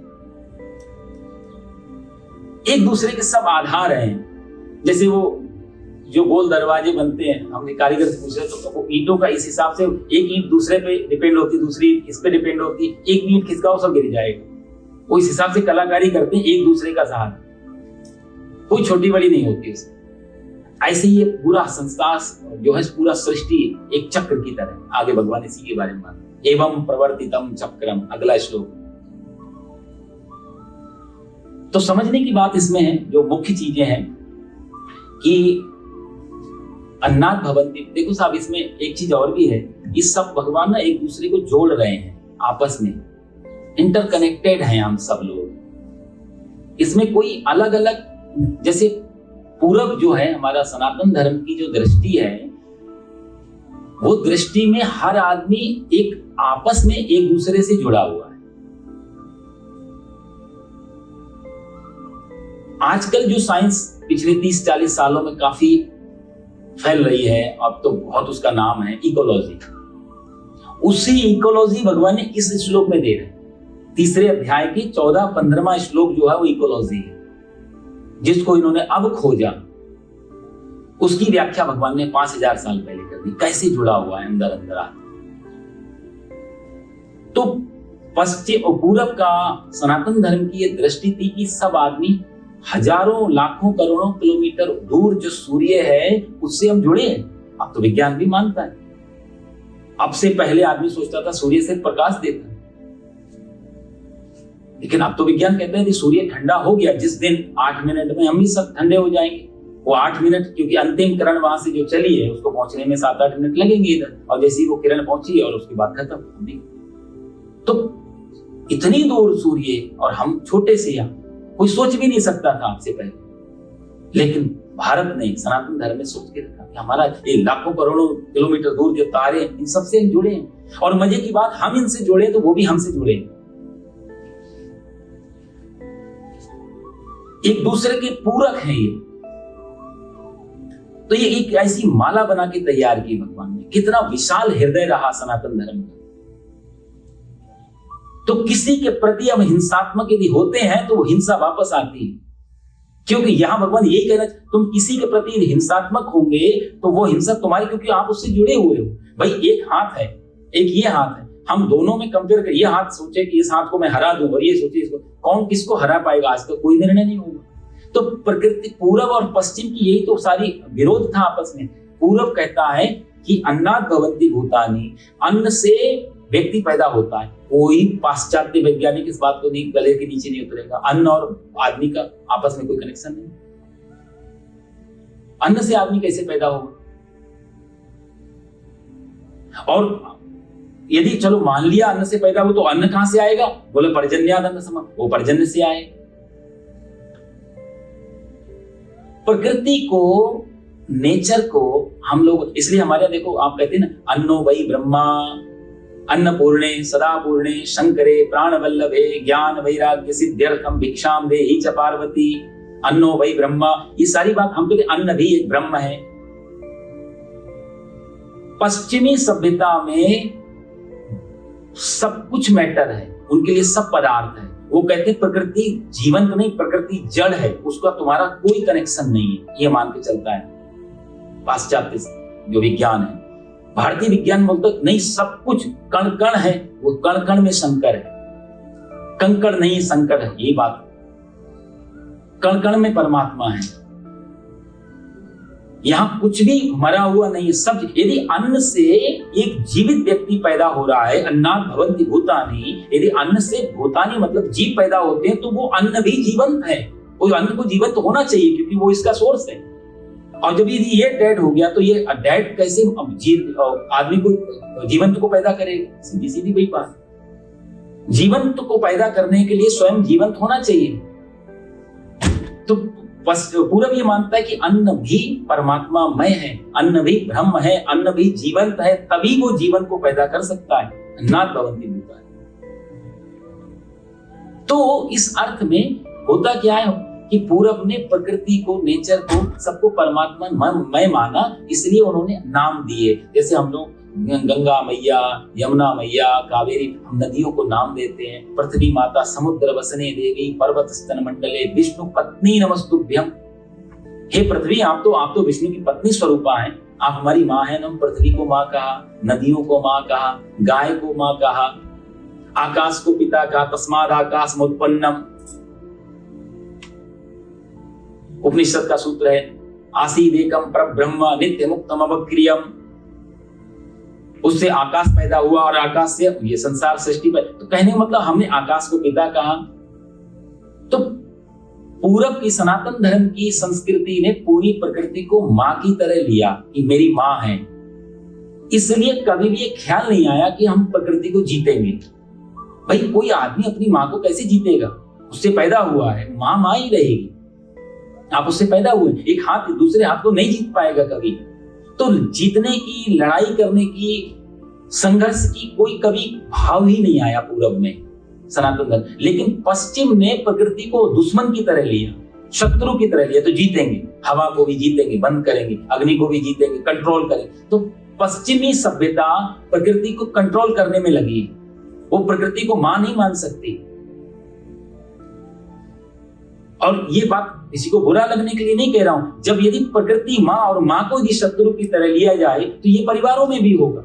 एक दूसरे के सब आधार हैं। जैसे वो जो गोल दरवाजे बनते हैं, हमने कारीगर से पूछा तो वो ईंटों का इस हिसाब से, एक ईंट दूसरे पे डिपेंड होती, दूसरी इस पे डिपेंड होती, एक ईंट खिसकाओ सब गिर जाएगा। वो इस हिसाब से कलाकारी करते हैं, एक दूसरे का सहारा, कोई छोटी बड़ी नहीं होती उसमें। ऐसे ही ये पूरा संसार जो है, पूरा सृष्टि एक चक्र की तरह। आगे भगवान इसी के बारे में बात, एवं प्रवर्तितम चक्रम, अगला श्लोक। तो समझने की बात इसमें है, जो मुख्य चीजें हैं कि अन्नात् भवन्ति। देखो साहब, इसमें एक चीज और भी है, इस सब भगवान ना एक दूसरे को जोड़ रहे हैं आपस में, इंटरकनेक्टेड हैं हम सब लोग। इसमें कोई अलग अलग, जैसे पूरब जो है हमारा सनातन धर्म की जो दृष्टि है, वो दृष्टि में हर आदमी एक आपस में एक दूसरे से जुड़ा हुआ है। आजकल जो साइंस पिछले 30-40 सालों में काफी फैल रही है, अब तो बहुत उसका नाम है इकोलॉजी। उसी इकोलॉजी भगवान ने इस श्लोक में दे रहे हैं। 3 अध्याय की 14-15वां श्लोक जो है वो इकोलॉजी है, जिसको इन्होंने अब खोजा। उसकी व्याख्या भगवान ने 5000 साल पहले कर दी, कैसे जुड़ा हुआ है अंदर अंदर आदमी। तो पश्चिम और पूरब का सनातन धर्म की यह दृष्टि थी कि सब आदमी हजारों लाखों करोड़ों किलोमीटर दूर जो सूर्य है उससे हम जुड़े हैं। अब तो विज्ञान भी मानता है। अब से पहले आदमी सोचता था सूर्य से प्रकाश देता है, लेकिन अब तो विज्ञान कहता है कि सूर्य ठंडा हो गया जिस दिन 8 मिनट में हम भी सब ठंडे हो जाएंगे। वो 8 मिनट, क्योंकि अंतिम किरण वहां से जो चली है उसको पहुंचने में 7-8 मिनट लगेंगे इधर, और जैसे ही वो किरण पहुंची और उसके बाद खत्म। तो इतनी दूर सूर्य और हम छोटे से, यहाँ कोई सोच भी नहीं सकता था आपसे पहले। लेकिन भारत ने, सनातन धर्म में सोच के रखा कि हमारा ये लाखों करोड़ों किलोमीटर दूर जो तारे हैं, इन सबसे हम जुड़े हैं। और मजे की बात, हम इनसे जुड़े तो वो भी हमसे जुड़े हैं। एक दूसरे के पूरक हैं ये। तो ये एक ऐसी माला बना के तैयार की भगवान ने। कितना विशाल हृदय रहा सनातन धर्म का। तो किसी के प्रति हम हिंसात्मक यदि होते हैं तो वो हिंसा वापस आती है, क्योंकि यहां भगवान यही कहना, तुम किसी के प्रति हिंसात्मक होंगे तो वो हिंसा तुम्हारी, क्योंकि आप उससे जुड़े हुए हो। भाई एक हाथ है, एक ये हाथ है, हम दोनों में कंपेयर कर, ये हाथ सोचे कि इस हाथ को मैं हरा दूं और ये सोचे इसको, कौन किसको हरा पाएगा, आज का कोई निर्णय नहीं होगा। तो प्रकृति, पूरब और पश्चिम की यही तो सारी विरोध था आपस में। पूरब कहता है कि अन्नात् भवन्ति भूतानि, अन्न से व्यक्ति पैदा होता है। कोई पाश्चात्य वैज्ञानिक इस बात को नहीं, गले के नीचे नहीं उतरेगा। अन्न और आदमी का आपस में कोई कनेक्शन नहीं। अन्न से आदमी कैसे पैदा होगा? और यदि चलो मान लिया अन्न से पैदा हो, तो अन्न कहां से आएगा? बोले पर्जन्याद अन्न सम, वो पर्जन्य से आए। प्रकृति को, नेचर को हम लोग, इसलिए हमारे यहाँ देखो, आप कहते हैं ना, अन्नो वै ब्रह्मा अन्नपूर्णे सदा पूर्णे शंकरे प्राण वल्लभे ज्ञान वैराग्य सिद्ध्यर्थम भिक्षाम देहि च पार्वती, अन्नो वै ब्रह्मा, ये सारी बात हम कहते, अन्न भी एक ब्रह्म है। पश्चिमी सभ्यता में सब कुछ मैटर है, उनके लिए सब पदार्थ है। वो कहते हैं प्रकृति जीवंत नहीं, प्रकृति जड़ है, उसका तुम्हारा कोई कनेक्शन नहीं है, ये मान के चलता है पाश्चात्य जो विज्ञान है। भारतीय विज्ञान बोलता नहीं, सब कुछ कण कण है, वो कण कण में शंकर है, कंकड़ नहीं शंकर है, यही बात। कण कण में परमात्मा है, यहां कुछ भी मरा हुआ नहीं है, सब। यदि अन्न से एक जीवित व्यक्ति पैदा हो रहा है, अन्नात् भवन्ति भूतानि, यदि अन्न से भूतानि मतलब जीव पैदा होते हैं, तो वो अन्न भी जीवंत है। वो अन्न को जीवंत तो होना चाहिए, क्योंकि वो इसका सोर्स है। और जब यदि ये डेड हो गया, तो ये डेड कैसे आदमी को जीवंत को पैदा करेगा? सीधी सीधी वही बात। जीवंत को पैदा करने के लिए स्वयं जीवंत होना चाहिए। तो पूरब ये मानता है कि अन्न भी परमात्मामय है, अन्न भी ब्रह्म है, अन्न भी जीवंत है, तभी वो जीवन को पैदा कर सकता है। अन्नात् भवन्ति भूतानि। तो इस अर्थ में होता क्या है कि पूरब ने प्रकृति को, नेचर को, सबको परमात्मा मय माना, इसलिए उन्होंने नाम दिए। जैसे हम लोग गंगा मैया, यमुना मैया, कावेरी, हम नदियों को नाम देते हैं। पृथ्वी माता, समुद्र वसने देवी, पर्वत स्तन मंडले, विष्णु पत्नी नमस्तुभ्यम। हे पृथ्वी, आप तो विष्णु की पत्नी स्वरूपा हैं, आप हमारी माँ हैं। हम पृथ्वी को माँ कहा, नदियों को माँ कहा, गाय को माँ कहा, आकाश को पिता कहा, तस्माद् आकाशमुत्पन्नम। उपनिषद का सूत्र है, आसीदेकं परब्रह्म नित्य मुक्तम अवक्रियम। उससे आकाश पैदा हुआ और आकाश से ये संसार सृष्टि पर। तो कहने का मतलब हमने आकाश को पिता कहा। तो पूरब की सनातन धर्म की संस्कृति ने पूरी प्रकृति को मां की तरह लिया कि मेरी मां है। इसलिए कभी भी ये ख्याल नहीं आया कि हम प्रकृति को जीतेंगे। भाई कोई आदमी अपनी मां को कैसे जीतेगा? उससे पैदा हुआ है, मां मां ही रहेगी। आप उससे पैदा हुए, एक हाथ दूसरे हाथ को नहीं जीत पाएगा कभी। तो जीतने की, लड़ाई करने की, संघर्ष की कोई कभी भाव ही नहीं आया पूरब में, सनातन धर्म। लेकिन पश्चिम ने प्रकृति को दुश्मन की तरह लिया, शत्रु की तरह लिया। तो जीतेंगे, हवा को भी जीतेंगे, बंद करेंगे, अग्नि को भी जीतेंगे, कंट्रोल करेंगे। तो पश्चिमी सभ्यता प्रकृति को कंट्रोल करने में लगी। वो प्रकृति को मां नहीं मान सकती। और ये बात किसी को बुरा लगने के लिए नहीं कह रहा हूं। जब यदि प्रकृति मां और मां को यदि शत्रु की तरह लिया जाए, तो ये परिवारों में भी होगा।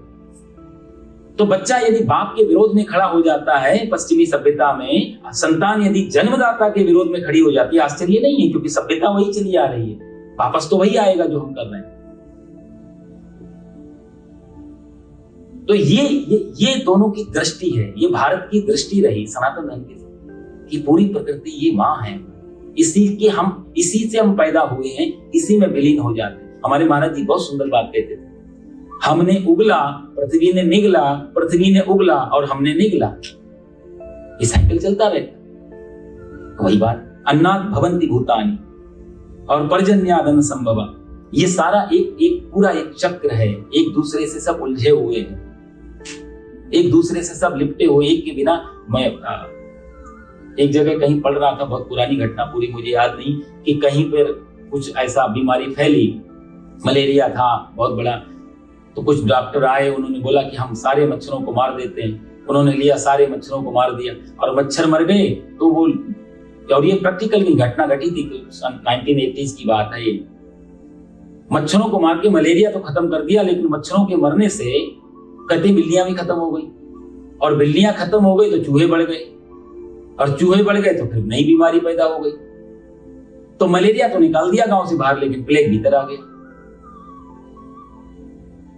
तो बच्चा यदि बाप के विरोध में खड़ा हो जाता है पश्चिमी सभ्यता में, संतान यदि जन्मदाता के विरोध में खड़ी हो जाती है, आश्चर्य नहीं है, क्योंकि सभ्यता वही चली आ रही है, वापस तो वही आएगा जो हम कर रहे हैं। तो ये दोनों की दृष्टि है, ये भारत की दृष्टि रही सनातन धर्म की, कि पूरी प्रकृति ये मां है, इसी से हम पैदा हुए हैं, इसी में विलीन हो जाते हैं। हमारे महाराज जी बहुत सुंदर बात कहते थे, हमने उगला, पृथ्वी ने निगला, पृथ्वी ने उगला और हमने निगला। ये साइकिल चलता रहता। वही बात, अन्नात् भवन्ति भूतानि और पर्जन्याद् अन्न संभवा। ये सारा एक पूरा एक चक्र है, एक दूसरे से सब उलझे हुए हैं, एक दूसरे से सब लिपटे हुए, एक के बिना। मैं एक जगह कहीं पढ़ रहा था, बहुत पुरानी घटना, पूरी मुझे याद नहीं, कि कहीं पर कुछ ऐसा बीमारी फैली, मलेरिया था बहुत बड़ा। तो कुछ डॉक्टर आए, उन्होंने बोला कि हम सारे मच्छरों को मार देते हैं। उन्होंने लिया, सारे मच्छरों को मार दिया और मच्छर मर गए। तो वो, और ये प्रैक्टिकल की घटना घटी थी, 1980s की बात है ये। मच्छरों को मार के मलेरिया तो खत्म कर दिया, लेकिन मच्छरों के मरने से कटी बिल्लियां भी खत्म हो गई और बिल्लियां खत्म हो गई तो चूहे बढ़ गए, और चूहे बढ़ गए तो फिर नई बीमारी पैदा हो गई। तो मलेरिया तो निकाल दिया गांव से बाहर, लेकिन प्लेग भीतर आ गया।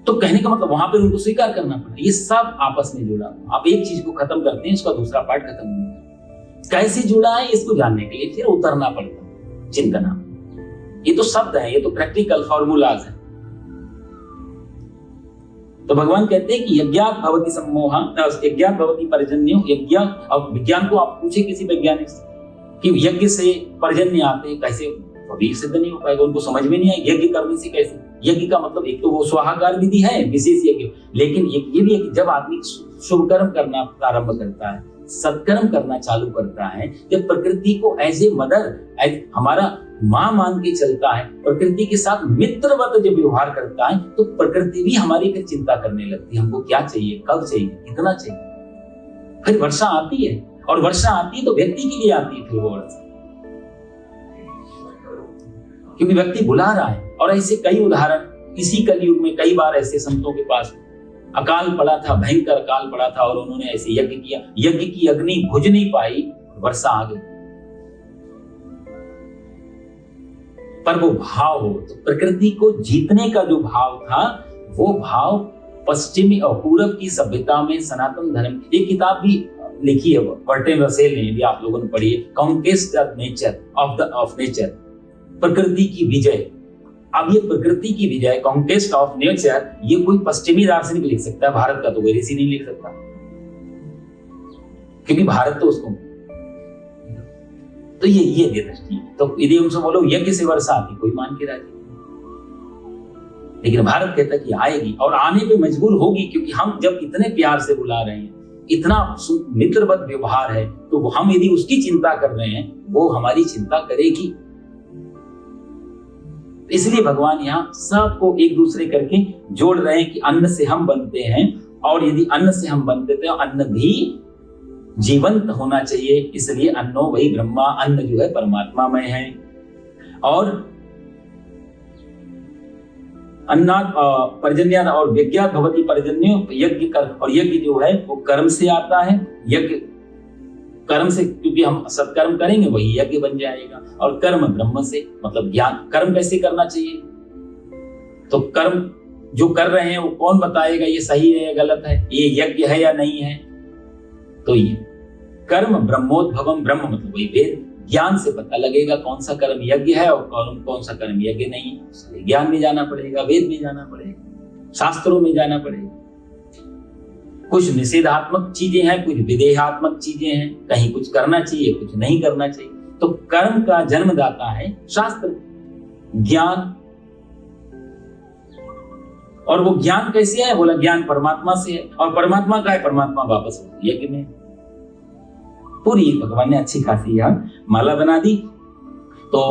तो कहने का मतलब वहां पर उनको स्वीकार करना पड़ा। ये सब आपस में जुड़ा। आप एक चीज को खत्म करते हैं, उसका दूसरा पार्ट खत्म नहीं होता। कैसे जुड़ा है इसको जानने के लिए फिर उतरना पड़ता, चिंतना। ये तो शब्द है, ये तो प्रैक्टिकल फॉर्मूलाज है। तो भगवान कहते हैं कि यज्ञात भवति सम्मोहा, यज्ञात भवति पर्जन्यो। यज्ञ, अब विज्ञान को आप पूछे किसी वैज्ञानिक से कि यज्ञ से पर्जन्य आते हैं कैसे, कभी सिद्ध नहीं हो पाएगा, उनको समझ में नहीं आए यज्ञ करने से कैसे। यज्ञ का मतलब एक तो वो स्वाहाकार विधि है, विशेष यज्ञ, लेकिन ये भी है कि जब आदमी शुभ कर्म करना प्रारंभ करता है, सत्कर्म करना चालू करता है, जब प्रकृति को एज ए मदर, हमारा मां मान के चलता है, प्रकृति के साथ मित्रवत जब व्यवहार करता है, तो प्रकृति भी हमारी फिर चिंता करने लगती है, हमको क्या चाहिए, कब चाहिए, कितना चाहिए। फिर वर्षा आती है, और वर्षा आती है तो व्यक्ति के लिए आती है फिर वो वर्षा, क्योंकि व्यक्ति बुला रहा है। और ऐसे कई उदाहरण इसी कलयुग में कई बार ऐसे संतों के पास अकाल पड़ा था, भयंकर अकाल पड़ा था, और उन्होंने ऐसे यज्ञ किया, यज्ञ की अग्नि बुझ नहीं पाई, वर्षा आ गई। पर वो भाव हो, तो प्रकृति को जीतने का जो भाव था, वो भाव पश्चिमी और पूरब की सभ्यता में सनातन धर्म, एक किताब भी लिखी है बर्टन रसेल ने, यदि आप लोगों ने पढ़ी है, conquest of nature, of nature, प्रकृति की विजय। अब ये प्रकृति की विजय, कॉन्क्वेस्ट ऑफ नेचर, ये कोई पश्चिमी दार्शनिक लिख सकता है, भारत का तो कोई ऋषि नहीं लिख सकता, क्योंकि भारत तो उसको, तो ये दृष्टि है। तो यदि उनसे बोलो यज्ञ से वर्षा आती, कोई मान के राजी, लेकिन भारत कहता है कि आएगी, और आने पे मजबूर होगी, क्योंकि हम जब इतने प्यार से बुला रहे हैं, इतना मित्रवत व्यवहार है, तो हम यदि उसकी चिंता कर रहे हैं, वो हमारी चिंता करेगी। इसलिए भगवान यहाँ सबको एक दूसरे करके जोड़ रहे हैं कि अन्न से हम बनते हैं, और यदि अन्न से हम बनते तो अन्न भी जीवंत होना चाहिए। इसलिए अन्नो वही ब्रह्मा, अन्न जो है परमात्मा में है। और अन्नात् पर्जन्यात् और विज्ञात भवति पर्जन्यो, यज्ञ कर, और यज्ञ जो है वो कर्म से आता है। यज्ञ कर्म से, क्योंकि हम सत्कर्म करेंगे वही यज्ञ बन जाएगा। और कर्म ब्रह्म से, मतलब ज्ञान। कर्म कैसे करना चाहिए, तो कर्म जो कर रहे हैं वो कौन बताएगा ये सही है या गलत है, ये यज्ञ है या नहीं है। तो ये कर्म ब्रह्मोद्भवम, ब्रह्म मतलब वही वेद, ज्ञान से पता लगेगा कौन सा कर्म यज्ञ है और कौन सा कर्म यज्ञ नहीं है। इसलिए ज्ञान में जाना पड़ेगा, वेद में जाना पड़ेगा, शास्त्रों में जाना पड़ेगा। कुछ निषेधात्मक चीजें हैं, कुछ विदेहात्मक चीजें हैं, कहीं कुछ करना चाहिए, कुछ नहीं करना चाहिए। तो कर्म का जन्मदाता है शास्त्र, ज्ञान। और वो ज्ञान कैसे है, बोला ज्ञान परमात्मा से है। और परमात्मा का है, परमात्मा वापस यज्ञ में। पूरी भगवान ने अच्छी खासी यहाँ माला बना दी। तो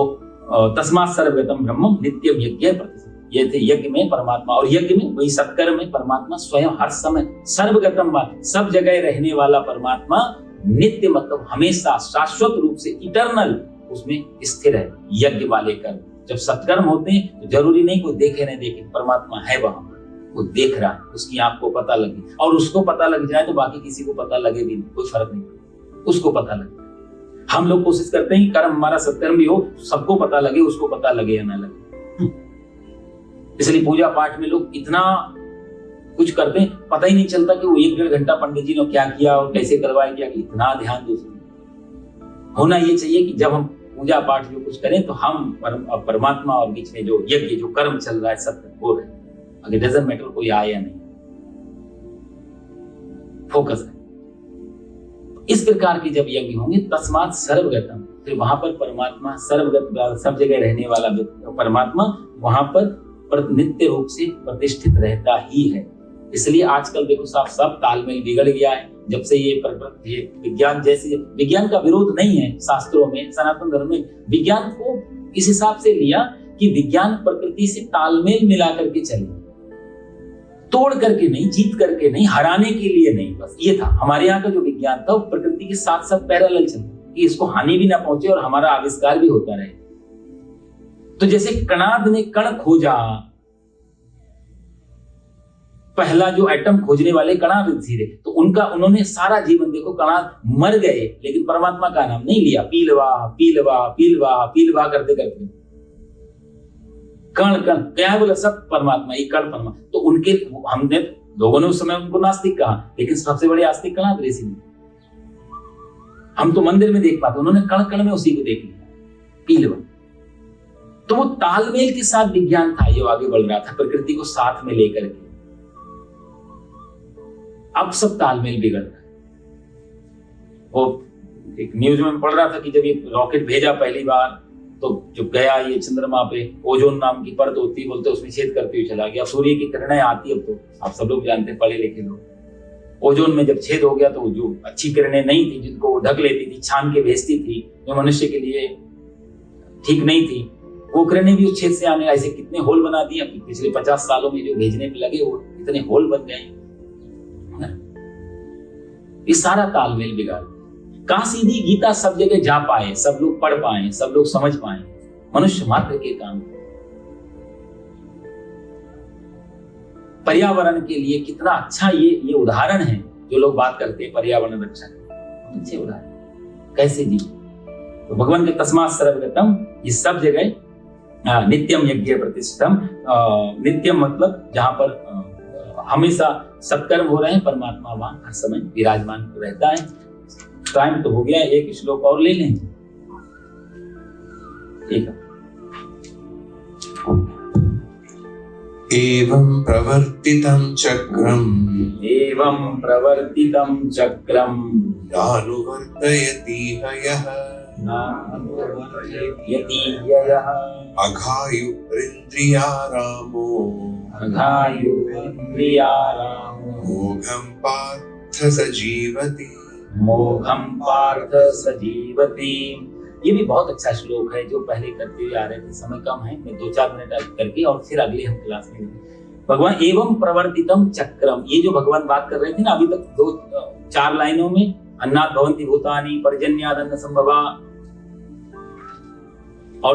तस्मात् सर्वगतम ब्रह्मम नित्यम यज्ञ प्रतिष्ठितम्, ये थे यज्ञ में परमात्मा, और यज्ञ में वही सत्कर्म में परमात्मा स्वयं हर समय सर्वगतम, सब जगह रहने वाला परमात्मा, नित्य मतलब हमेशा शाश्वत रूप से इटर्नल उसमें स्थिर है। यज्ञ वाले कर्म जब सत्कर्म होते हैं तो जरूरी नहीं कोई देखे नहीं देखे, परमात्मा है वहां पर, वो देख रहा है, उसकी आंख को पता लगे, और उसको पता लग जाए तो बाकी किसी को पता लगे भी नहीं, कोई फर्क नहीं पड़ता, उसको पता लगे। हम लोग कोशिश करते हैं कि कर्म हमारा सत्कर्म भी हो, सबको पता लगे, उसको पता लगे या ना लगे। इसलिए पूजा पाठ में लोग इतना कुछ करते हैं, पता ही नहीं चलता कि वो 1-1.5 घंटा पंडित जी ने क्या किया और कैसे करवाया, क्या इतना ध्यान दो। होना ये चाहिए कि जब हम पूजा पाठ जो कुछ करें तो हम परमात्मा और बीच में जो यज्ञ जो कर्म चल रहा है सब हो रहे, अगर डजंट मैटर कोई आए या नहीं, फोकस है। इस प्रकार के जब यज्ञ होंगे तस्मात् सर्वगतम, फिर वहां पर परमात्मा सर्वगत, सब जगह रहने वाला परमात्मा वहां पर नित्य रूप से प्रतिष्ठित रहता ही है। इसलिए आजकल देखो सब तालमेल बिगड़ गया है, जब से ये विज्ञान, जैसे विज्ञान का विरोध नहीं है शास्त्रों में, सनातन धर्म में विज्ञान को इस हिसाब से लिया कि विज्ञान प्रकृति से तालमेल मिला करके चले, तोड़ करके नहीं, जीत करके नहीं, हराने के लिए नहीं, बस ये था हमारे यहाँ का जो विज्ञान था, वो प्रकृति के साथ साथ पैरेलल चले कि इसको हानि भी ना पहुंचे और हमारा आविष्कार भी होता रहे। तो जैसे कणाद ने कण खोजा, पहला जो एटम खोजने वाले कणाद ऋषि थे, तो उन्होंने सारा जीवन, देखो कणाद मर गए लेकिन परमात्मा का नाम नहीं लिया, पीलवा पीलवा पीलवा पीलवा करते करते कण कण क्या बोला, सब परमात्मा, ये कण परमात्मा। तो उनके, हमने लोगों ने उस समय उनको नास्तिक कहा, लेकिन सबसे बड़े आस्तिक कणाद ऋषि ने। हम तो मंदिर में देख पाते, उन्होंने कण कण में उसी को देख लिया, पीलवा। तो वो तालमेल के साथ विज्ञान था, ये आगे बढ़ रहा था प्रकृति को साथ में लेकर के। अब सब तालमेल बिगड़ रहा है। वो एक न्यूज में पढ़ रहा था कि जब ये रॉकेट भेजा पहली बार, तो जब गया ये चंद्रमा पे, ओजोन नाम की परत होती, बोलते उसमें छेद करते हुए चला गया। सूर्य की किरणें आती, अब तो आप सब लोग जानते हैं, पढ़े लिखे लोग, ओजोन में जब छेद हो गया तो जो अच्छी किरणें नहीं थी, जिनको वो ढक लेती थी, छान के भेजती थी, जो मनुष्य के लिए ठीक नहीं थी, वो किरणें भी उस छेद से आने, ऐसे कितने होल बना दिए पिछले 50 सालों में जो भेजने पे लगे, वो इतने होल बन गए। ये सारा तालमेल बिगाड़। कहां सीधी गीता सब जगह जा पाए, सब लोग पढ़ पाए, सब लोग समझ पाए, मनुष्य मात्र के काम। पर्यावरण के लिए कितना अच्छा ये उदाहरण है, जो लोग बात करते हैं पर्यावरण रक्षा के, अच्छे उदाहरण कैसे जी। तो भगवान के तस्मात् सर्वगतम, ये सब जगह नित्यम यज्ञ प्रतिष्ठितम, नित्यम मतलब जहां पर हमेशा सत्कर्म हो रहे हैं, परमात्मा वहां हर समय विराजमान रहता है। टाइम तो हो गया, एक श्लोक और ले लें। ठीक है। एवं प्रवर्तितं चक्रम नानुवर्तयति यः अघायुरिन्द्रियारामो मोघम पार्थ सजीवति। ये भी बहुत अच्छा श्लोक है, जो पहले करते हुए आ रहे थे। समय कम है, मैं 2-4 मिनट करके और फिर अगले हम क्लास में। भगवान एवं प्रवर्तितम चक्रम, ये जो भगवान बात कर रहे थे ना अभी तक 2-4 लाइनों में, अन्नात् भवन्ति भूतानि पर्जन्यात् अन्न संभवा, और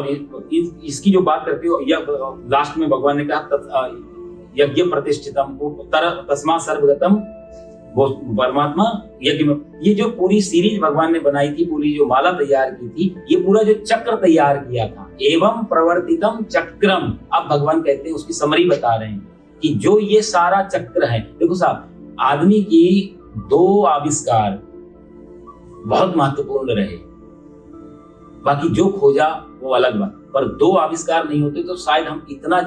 इसकी जो बात करते हो, लास्ट में भगवान ने कहा यज्ञ प्रतिष्ठितम, तस्मात् सर्वगतम, वो परमात्मा यज्ञ में। ये जो पूरी सीरीज भगवान ने बनाई थी, पूरी जो माला तैयार की थी, ये पूरा जो चक्र तैयार किया था, एवं प्रवर्तितम चक्रम। अब भगवान कहते हैं, उसकी समरी बता रहे हैं कि जो ये सारा चक्र है, देखो साहब, आदमी की 2 आविष्कार बहुत महत्वपूर्ण रहे, बाकी जो खोजा वो अलग बात, पर 2 आविष्कार नहीं होते तो शायद हम इतना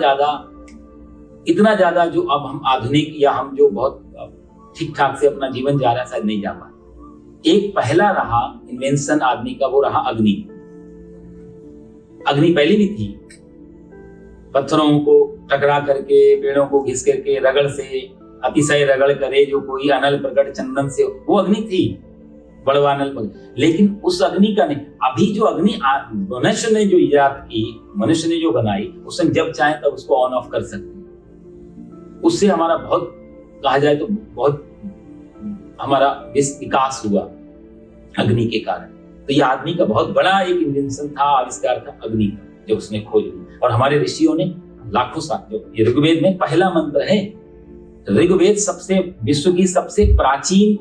ज्यादा जो अब हम आधुनिक, या हम जो बहुत ठीक ठाक से अपना जीवन जा रहा है, शायद नहीं जा पाए। एक पहला रहा इन्वेंशन आदमी का, वो रहा अग्नि। अग्नि पहले भी थी, पत्थरों को टकरा करके, पेड़ों को घिस करके, रगड़ से, अतिशय रगड़ करे जो कोई, अनल प्रकट चंदन से, वो अग्नि थी, बड़वा अनल प्रकट। लेकिन उस अग्नि का नहीं, अभी जो अग्नि मनुष्य ने जो इजाद की, मनुष्य ने जो बनाई, उससे जब चाहे तब उसको ऑन ऑफ कर सकते हैं। उससे हमारा बहुत, कहा जाए तो बहुत हमारा विकास हुआ अग्नि के कारण। तो ये आदमी का बहुत बड़ा एक इन्वेंशन था, आविष्कार था अग्नि का, जब उसने खोज ली। और हमारे ऋषियों ने लाखों साल, जो ये ऋग्वेद में पहला मंत्र है, ऋग्वेद सबसे विश्व की सबसे प्राचीन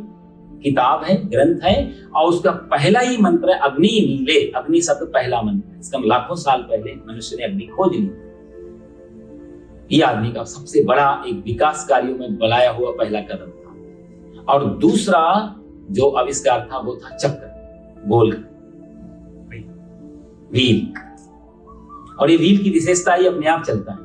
किताब है, ग्रंथ है, और उसका पहला ही मंत्र है अग्नि मीले। अग्नि शब्द पहला मंत्र है, इसका लाखों साल पहले मनुष्य ने अग्नि खोज ली। ये आदमी का सबसे बड़ा एक विकास कार्यों में बढ़ाया हुआ पहला कदम था। और दूसरा जो आविष्कार था वो था चक्र, गोल व्हील। और ये व्हील की विशेषता ये अपने आप चलता है।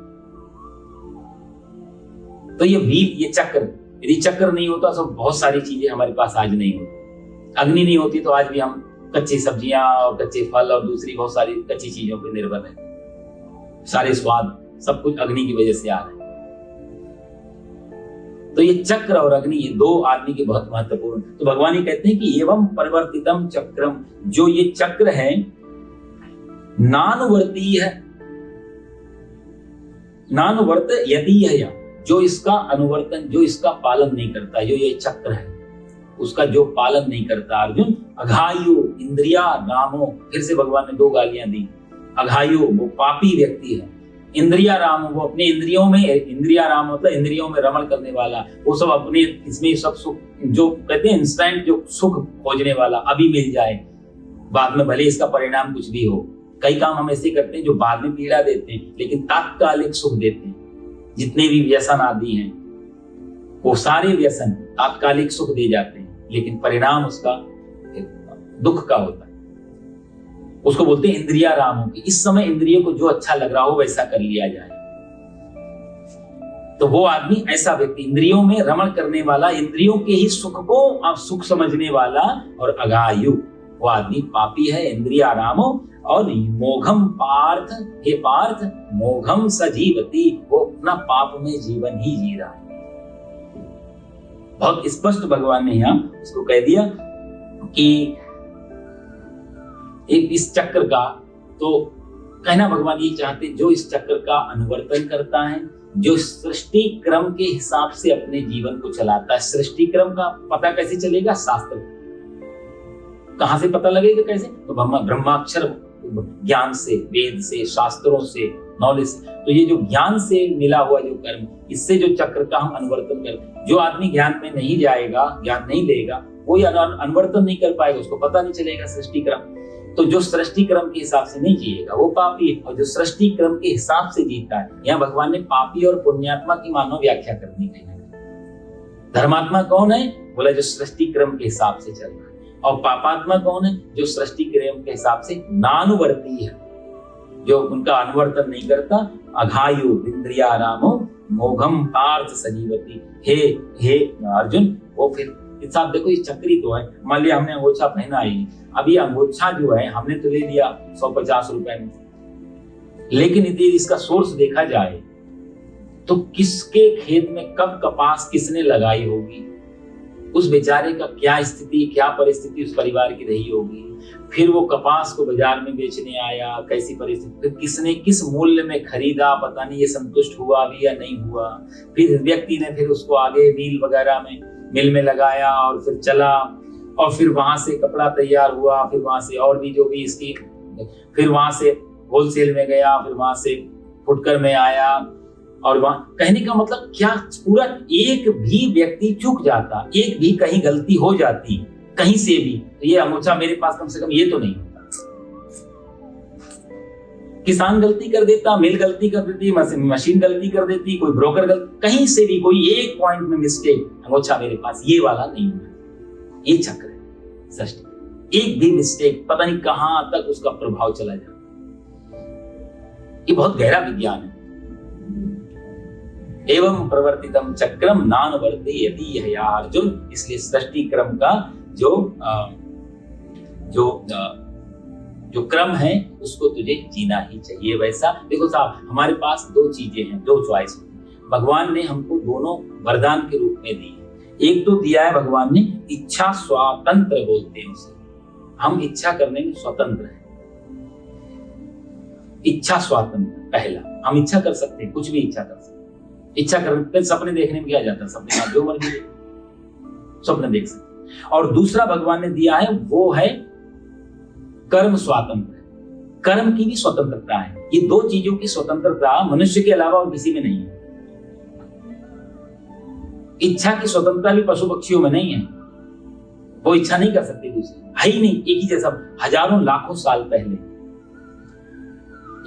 तो ये व्हील, ये चक्र, यदि चक्र नहीं होता तो बहुत सारी चीजें हमारे पास आज नहीं होती। अग्नि नहीं होती तो आज भी हम कच्ची सब्जियां और कच्चे फल और दूसरी बहुत सारी कच्ची चीजों पर निर्भर रहते। सारे स्वाद सब कुछ अग्नि की वजह से आ रहे हैं। तो ये चक्र और अग्नि, ये 2 आदमी के बहुत महत्वपूर्ण। तो भगवान ये कहते हैं कि एवं परिवर्तितम चक्रम, जो ये चक्र है नानुवर्ती है, नानुवर्त यदि है, जो इसका अनुवर्तन, जो इसका पालन नहीं करता, जो ये चक्र है उसका जो पालन नहीं करता। अर्जुन, अघायु इंद्रिया रामो, फिर से भगवान ने 2 गालियां दी। अघायु वो पापी व्यक्ति है, इंद्रिया राम, वो अपने इंद्रियों में, इंद्रिया राम मतलब इंद्रियों में रमण करने वाला, वो सब अपने इसमें सब सुख, जो कहते हैं इंस्टेंट जो सुख खोजने वाला, अभी मिल जाए, बाद में भले इसका परिणाम कुछ भी हो। कई काम हम ऐसे करते हैं जो बाद में पीड़ा देते हैं, लेकिन तात्कालिक सुख देते हैं। जितने भी व्यसन आदि हैं, वो सारे व्यसन तात्कालिक सुख दे जाते हैं, लेकिन परिणाम उसका दुख का होता है। उसको बोलते हैं इंद्रिया रामों की। इस समय इंद्रियों को जो अच्छा लग रहा हो वैसा कर लिया जाए। तो वो आदमी, ऐसा व्यक्ति, इंद्रियों में रमण करने वाला, इंद्रियों के ही सुख को आप सुख समझने वाला और अगायु, वो आदमी पापी है। इंद्रिया रामो और मोघम पार्थ, हे पार्थ, मोघम सजीवती, वो अपना पाप में जीवन ही जी रहा है। बहुत स्पष्ट भगवान ने यहाँ उसको कह दिया कि एक इस चक्र का, तो कहना भगवान ये चाहते, जो इस चक्र का अनुवर्तन करता है, जो सृष्टि क्रम के हिसाब से अपने जीवन को चलाता है। सृष्टि क्रम का पता कैसे चलेगा? शास्त्र। कहां से पता लगेगा? कैसे? तो ब्रह्माक्षर ज्ञान से, वेद से, शास्त्रों से, नॉलेज से। तो ये जो ज्ञान से मिला हुआ जो कर्म, इससे जो चक्र का हम अनुवर्तन करते, जो आदमी ज्ञान में नहीं जाएगा, ज्ञान नहीं लेगा, वो अनुवर्तन नहीं कर पाएगा, उसको पता नहीं चलेगा सृष्टि क्रम। तो जो सृष्टि क्रम के हिसाब से नहीं जिएगा वो पापी है, और जो सृष्टि क्रम के हिसाब से जीता है। यहाँ भगवान ने पापी और पुण्यात्मा की मानव व्याख्या करनी है। धर्मात्मा कौन है? बोला जो सृष्टि क्रम के हिसाब से चल रहा है। और पापात्मा कौन है? जो सृष्टि क्रम के हिसाब से नानुवर्ती है, जो उनका अनुवर्तन नहीं करता। अघायु इंद्रिया रामो मोघम पार्थ सजीवती। हे अर्जुन, वो फिर साहब देखो ये चक्री तो है। मान लिया हमने अंगोछा पहना है, अब ये अंगोछा जो है हमने तो ले लिया 150 रुपए में, लेकिन यदि इसका सोर्स देखा जाए तो किसके खेत में कब कपास किसने लगाई होगी, उस बेचारे का क्या स्थिति, क्या परिस्थिति उस परिवार की रही होगी, फिर वो कपास को बाजार में बेचने आया, कैसी परिस्थिति, फिर किसने किस मूल्य में खरीदा, पता नहीं ये संतुष्ट हुआ भी या नहीं हुआ, फिर व्यक्ति ने फिर उसको आगे मिल वगैरह में, मिल में लगाया और फिर चला, और फिर वहां से कपड़ा तैयार हुआ, फिर वहां से और भी जो भी इसकी, फिर वहां से होलसेल में गया, फिर वहां से फुटकर में आया, और वहां, कहने का मतलब क्या, पूरा एक भी व्यक्ति चूक जाता, एक भी कहीं गलती हो जाती कहीं से भी, तो ये अंगोछा मेरे पास कम से कम ये तो नहीं होता। किसान गलती कर देता, मिल गलती कर देती, मशीन गलती कर देती, कोई ब्रोकर गलती, कहीं से भी कोई एक पॉइंट में मिस्टेक, अंगोछा मेरे पास ये वाला नहीं होता। ये चक्र है सृष्टि, एक भी मिस्टेक पता नहीं कहां तक उसका प्रभाव चला जाता। ये बहुत गहरा विज्ञान है। एवं प्रवर्तितम चक्रम नानुवर्ति यदि है या अर्जुन। इसलिए सृष्टि क्रम का जो क्रम है उसको तुझे जीना ही चाहिए वैसा। देखो साहब, हमारे पास दो चीजें हैं, दो चॉइस। भगवान ने हमको दोनों वरदान के रूप में दी है। एक तो दिया है भगवान ने इच्छा स्वातंत्र, बोलते हैं उसे, हम इच्छा करने में स्वतंत्र हैं। इच्छा स्वातंत्र पहला, हम इच्छा कर सकते हैं, कुछ भी इच्छा कर सकते हैं। इच्छा करते, सपने देखने में क्या जाता है, सपने में जो मर्जी स्वप्न देख सकते। और दूसरा भगवान ने दिया है वो है कर्म स्वातंत्र, कर्म की भी स्वतंत्रता है। ये दो चीजों की स्वतंत्रता मनुष्य के अलावा और किसी में नहीं है। इच्छा की स्वतंत्रता भी पशु पक्षियों में नहीं है, वो इच्छा नहीं कर सकते दूसरे, है ही नहीं, एक ही जैसा। हजारों लाखों साल पहले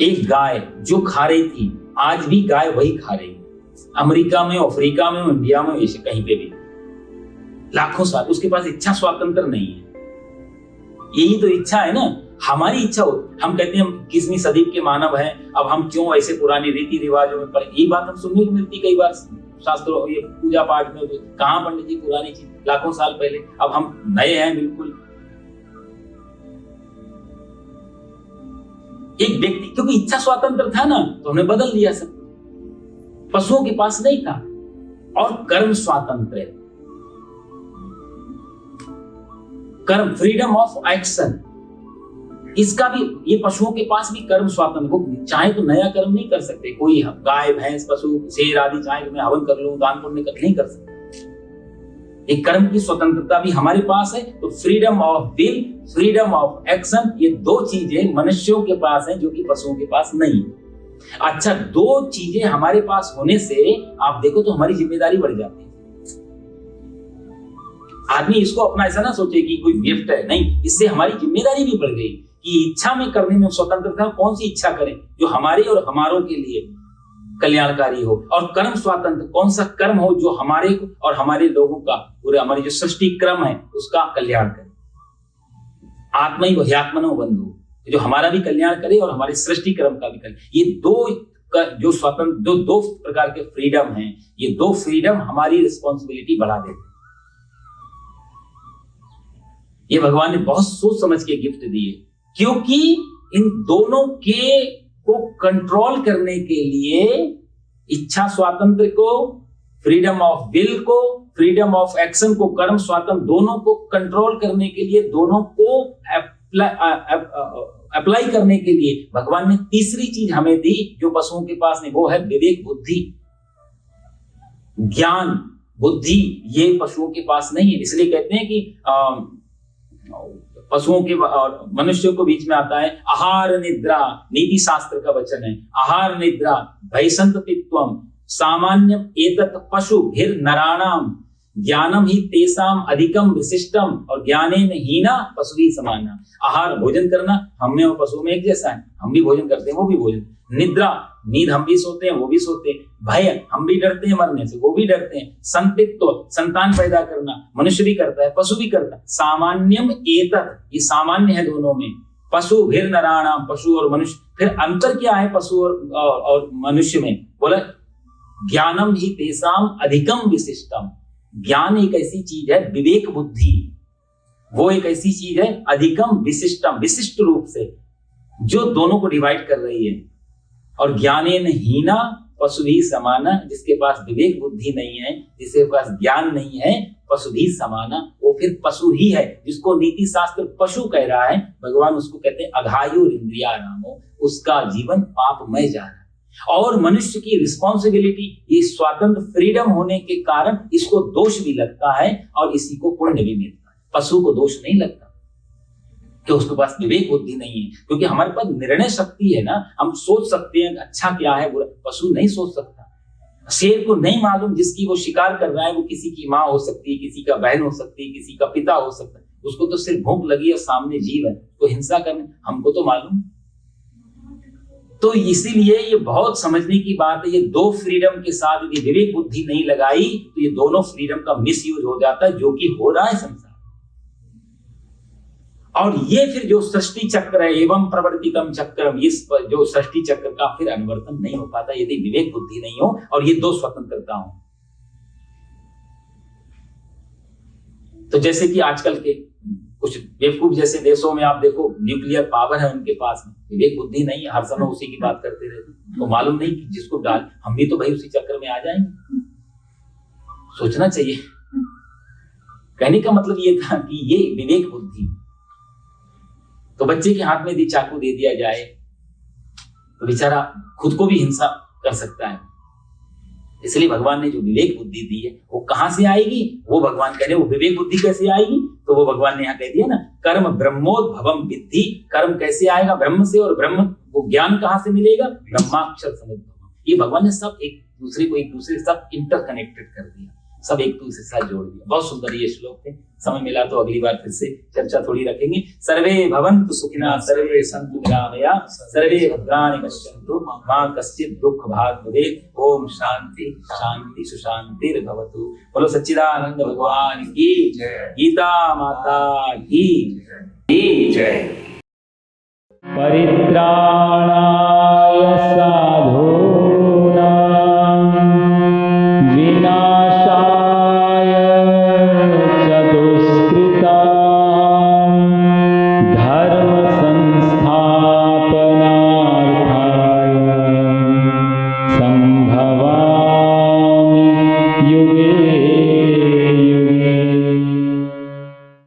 एक गाय जो खा रही थी, आज भी गाय वही खा रही है। अमेरिका में, अफ्रीका में, इंडिया में, ऐसे कहीं पे भी लाखों साल, उसके पास इच्छा स्वातंत्र नहीं है। यही तो इच्छा है ना, हमारी इच्छा हो। हम कहते हैं हम 21वीं सदी के मानव हैं, अब हम क्यों ऐसे पुरानी रीति रिवाजों में पड़े। ये बात हम सुनने को मिलती कई बार शास्त्रों, ये पूजा पाठ में, कहां पंडित जी पुरानी चीज लाखों साल पहले, अब हम नए हैं बिल्कुल। एक व्यक्ति, क्योंकि इच्छा स्वतंत्र था ना, तो हमने बदल दिया सब। पशुओं के पास नहीं था। और कर्म स्वतंत्र है, कर्म, फ्रीडम ऑफ एक्शन, इसका भी, ये पशुओं के पास भी कर्म स्वतंत्र। वो चाहे तो नया कर्म नहीं कर सकते, कोई गाय भैंस पशु शेर आदि चाहे तो मैं हवन कर लूं, दान पुण्य कर, नहीं कर सकते। एक कर्म की स्वतंत्रता भी हमारे पास है। तो freedom of will, freedom of action, ये दो चीजें मनुष्यों के पास है जो कि पशुओं के पास नहीं है। अच्छा, दो चीजें हमारे पास होने से आप देखो तो हमारी जिम्मेदारी बढ़ जाती है। आदमी इसको अपना ऐसा ना सोचे कि कोई गिफ्ट है, नहीं, इससे हमारी जिम्मेदारी भी बढ़ गई कि इच्छा में करने में स्वतंत्रता, कौन सी इच्छा करें जो हमारे और हमारों के लिए कल्याणकारी हो, और कर्म स्वातंत्र, कौन सा कर्म हो जो हमारे और हमारे लोगों का, पूरे हमारी जो सृष्टि क्रम है उसका कल्याण करे। आत्मा ही ह्यात्मनो बंधु, जो हमारा भी कल्याण करे और हमारे सृष्टि क्रम का भी कल्याण। ये जो स्वतंत्र, दो प्रकार के फ्रीडम हैं, ये दो फ्रीडम हमारी रिस्पॉन्सिबिलिटी बढ़ा देते हैं। ये भगवान ने बहुत सोच समझ के गिफ्ट दिए, क्योंकि इन दोनों के को कंट्रोल करने के लिए, इच्छा स्वातंत्र को, फ्रीडम ऑफ विल को, फ्रीडम ऑफ एक्शन को, कर्म स्वातंत्र, दोनों को कंट्रोल करने के लिए, दोनों को अप्लाई करने के लिए भगवान ने तीसरी चीज हमें दी जो पशुओं के पास नहीं, वो है विवेक बुद्धि, ज्ञान बुद्धि। ये पशुओं के पास नहीं है। इसलिए कहते हैं कि पशुओं के और मनुष्यों को बीच में आता है आहार निद्रा, नीति शास्त्र का वचन है। आहार निद्रा भयसंततित्वम सामान्यम एतत् पशु भिर नराणाम ज्ञानम ही तेसाम अधिकम विशिष्टम और ज्ञानेन हीना पशु ही समाना। आहार भोजन करना हम में और पशुओं में एक जैसा है, हम भी भोजन करते हैं, वो भी भोजन। निद्रा, नींद हम भी सोते हैं, वो भी सोते हैं। भय, हम भी डरते हैं मरने से, वो भी डरते हैं। संतित्व, संतान पैदा करना मनुष्य भी करता है, पशु भी करता है। सामान्यम एतत्, ये सामान्य है दोनों में। पशु भिर नराणाम, पशु और मनुष्य। फिर अंतर क्या है पशु और मनुष्य में? बोला ज्ञानम ही तेसाम अधिकम विशिष्टम। ज्ञान एक ऐसी चीज है, विवेक बुद्धि वो एक ऐसी चीज है, अधिकम विशिष्टम, विशिष्ट रूप से, जो दोनों को डिवाइड कर रही है। और ज्ञानेन हीना पशु भी समाना, जिसके पास विवेक बुद्धि नहीं है, जिसके पास ज्ञान नहीं है, पशु भी समाना, वो फिर पशु ही है। जिसको नीति शास्त्र पशु कह रहा है, भगवान उसको कहते हैं अघायुर इंद्रिया रामो, उसका जीवन पापमय जा रहा है। और मनुष्य की रिस्पॉन्सिबिलिटी, ये स्वतंत्र फ्रीडम होने के कारण इसको दोष भी लगता है और इसी को पुण्य भी मिलता है। पशु को दोष नहीं लगता कि उसके पास विवेक बुद्धि नहीं है, क्योंकि हमारे पास निर्णय शक्ति है ना, हम सोच सकते हैं अच्छा क्या है बुरा। पशु नहीं सोच सकता। शेर को नहीं मालूम जिसकी वो शिकार कर रहा है वो किसी की माँ हो सकती है, किसी का बहन हो सकती है, किसी का पिता हो सकता है। उसको तो सिर्फ भूख लगी और सामने जीव है तो हिंसा करने, हमको तो मालूम। तो इसीलिए ये बहुत समझने की बात है। ये दो फ्रीडम के साथ यदि विवेक बुद्धि नहीं लगाई तो ये दोनों फ्रीडम का मिसयूज हो जाता है, जो कि हो रहा है संसार। और ये फिर जो सृष्टि चक्र है, एवं प्रवर्तितम चक्रम, इस जो सृष्टि चक्र का फिर अनुवर्तन नहीं हो पाता यदि विवेक बुद्धि नहीं हो और ये दो स्वतंत्रता हो। तो जैसे कि आजकल के कुछ बेवकूफ जैसे देशों में आप देखो, न्यूक्लियर पावर है उनके पास में, विवेक बुद्धि नहीं है, हर समय उसी की बात करते रहते। तो मालूम नहीं कि जिसको डाल, हम भी तो भाई उसी चक्कर में आ जाएंगे। सोचना चाहिए। कहने का मतलब ये था कि ये विवेक बुद्धि, तो बच्चे के हाथ में यदि चाकू दे दिया जाए तो बेचारा खुद को भी हिंसा कर सकता है। इसलिए भगवान ने जो विवेक बुद्धि दी है वो कहां से आएगी? वो भगवान कह रहे वो विवेक बुद्धि कैसे आएगी? तो वो भगवान ने यहाँ कह दिया ना, कर्म ब्रह्मोद्भवम विद्धि। कर्म कैसे आएगा? ब्रह्म से। और ब्रह्म, वो ज्ञान कहां से मिलेगा? ब्रह्माक्षर समुद्भवम। ये भगवान ने सब एक दूसरे के साथ इंटरकनेक्टेड कर दिया, सब एक दूसरे के साथ जोड़ दिया। बहुत सुंदर ये श्लोक थे। समय मिला तो अगली बार फिर से चर्चा थोड़ी रखेंगे। सर्वे भवन्तु सुखिनः, सर्वे सन्तु निरामयाः, सर्वे भद्राणि पश्यन्तु मा कश्चित् दुःख भाग् भवेत्। ओम शांति शांति सुशांतिर्भवतु। बोलो सच्चिदानंद भगवान की जय, गीता माता की जय। परित्राणा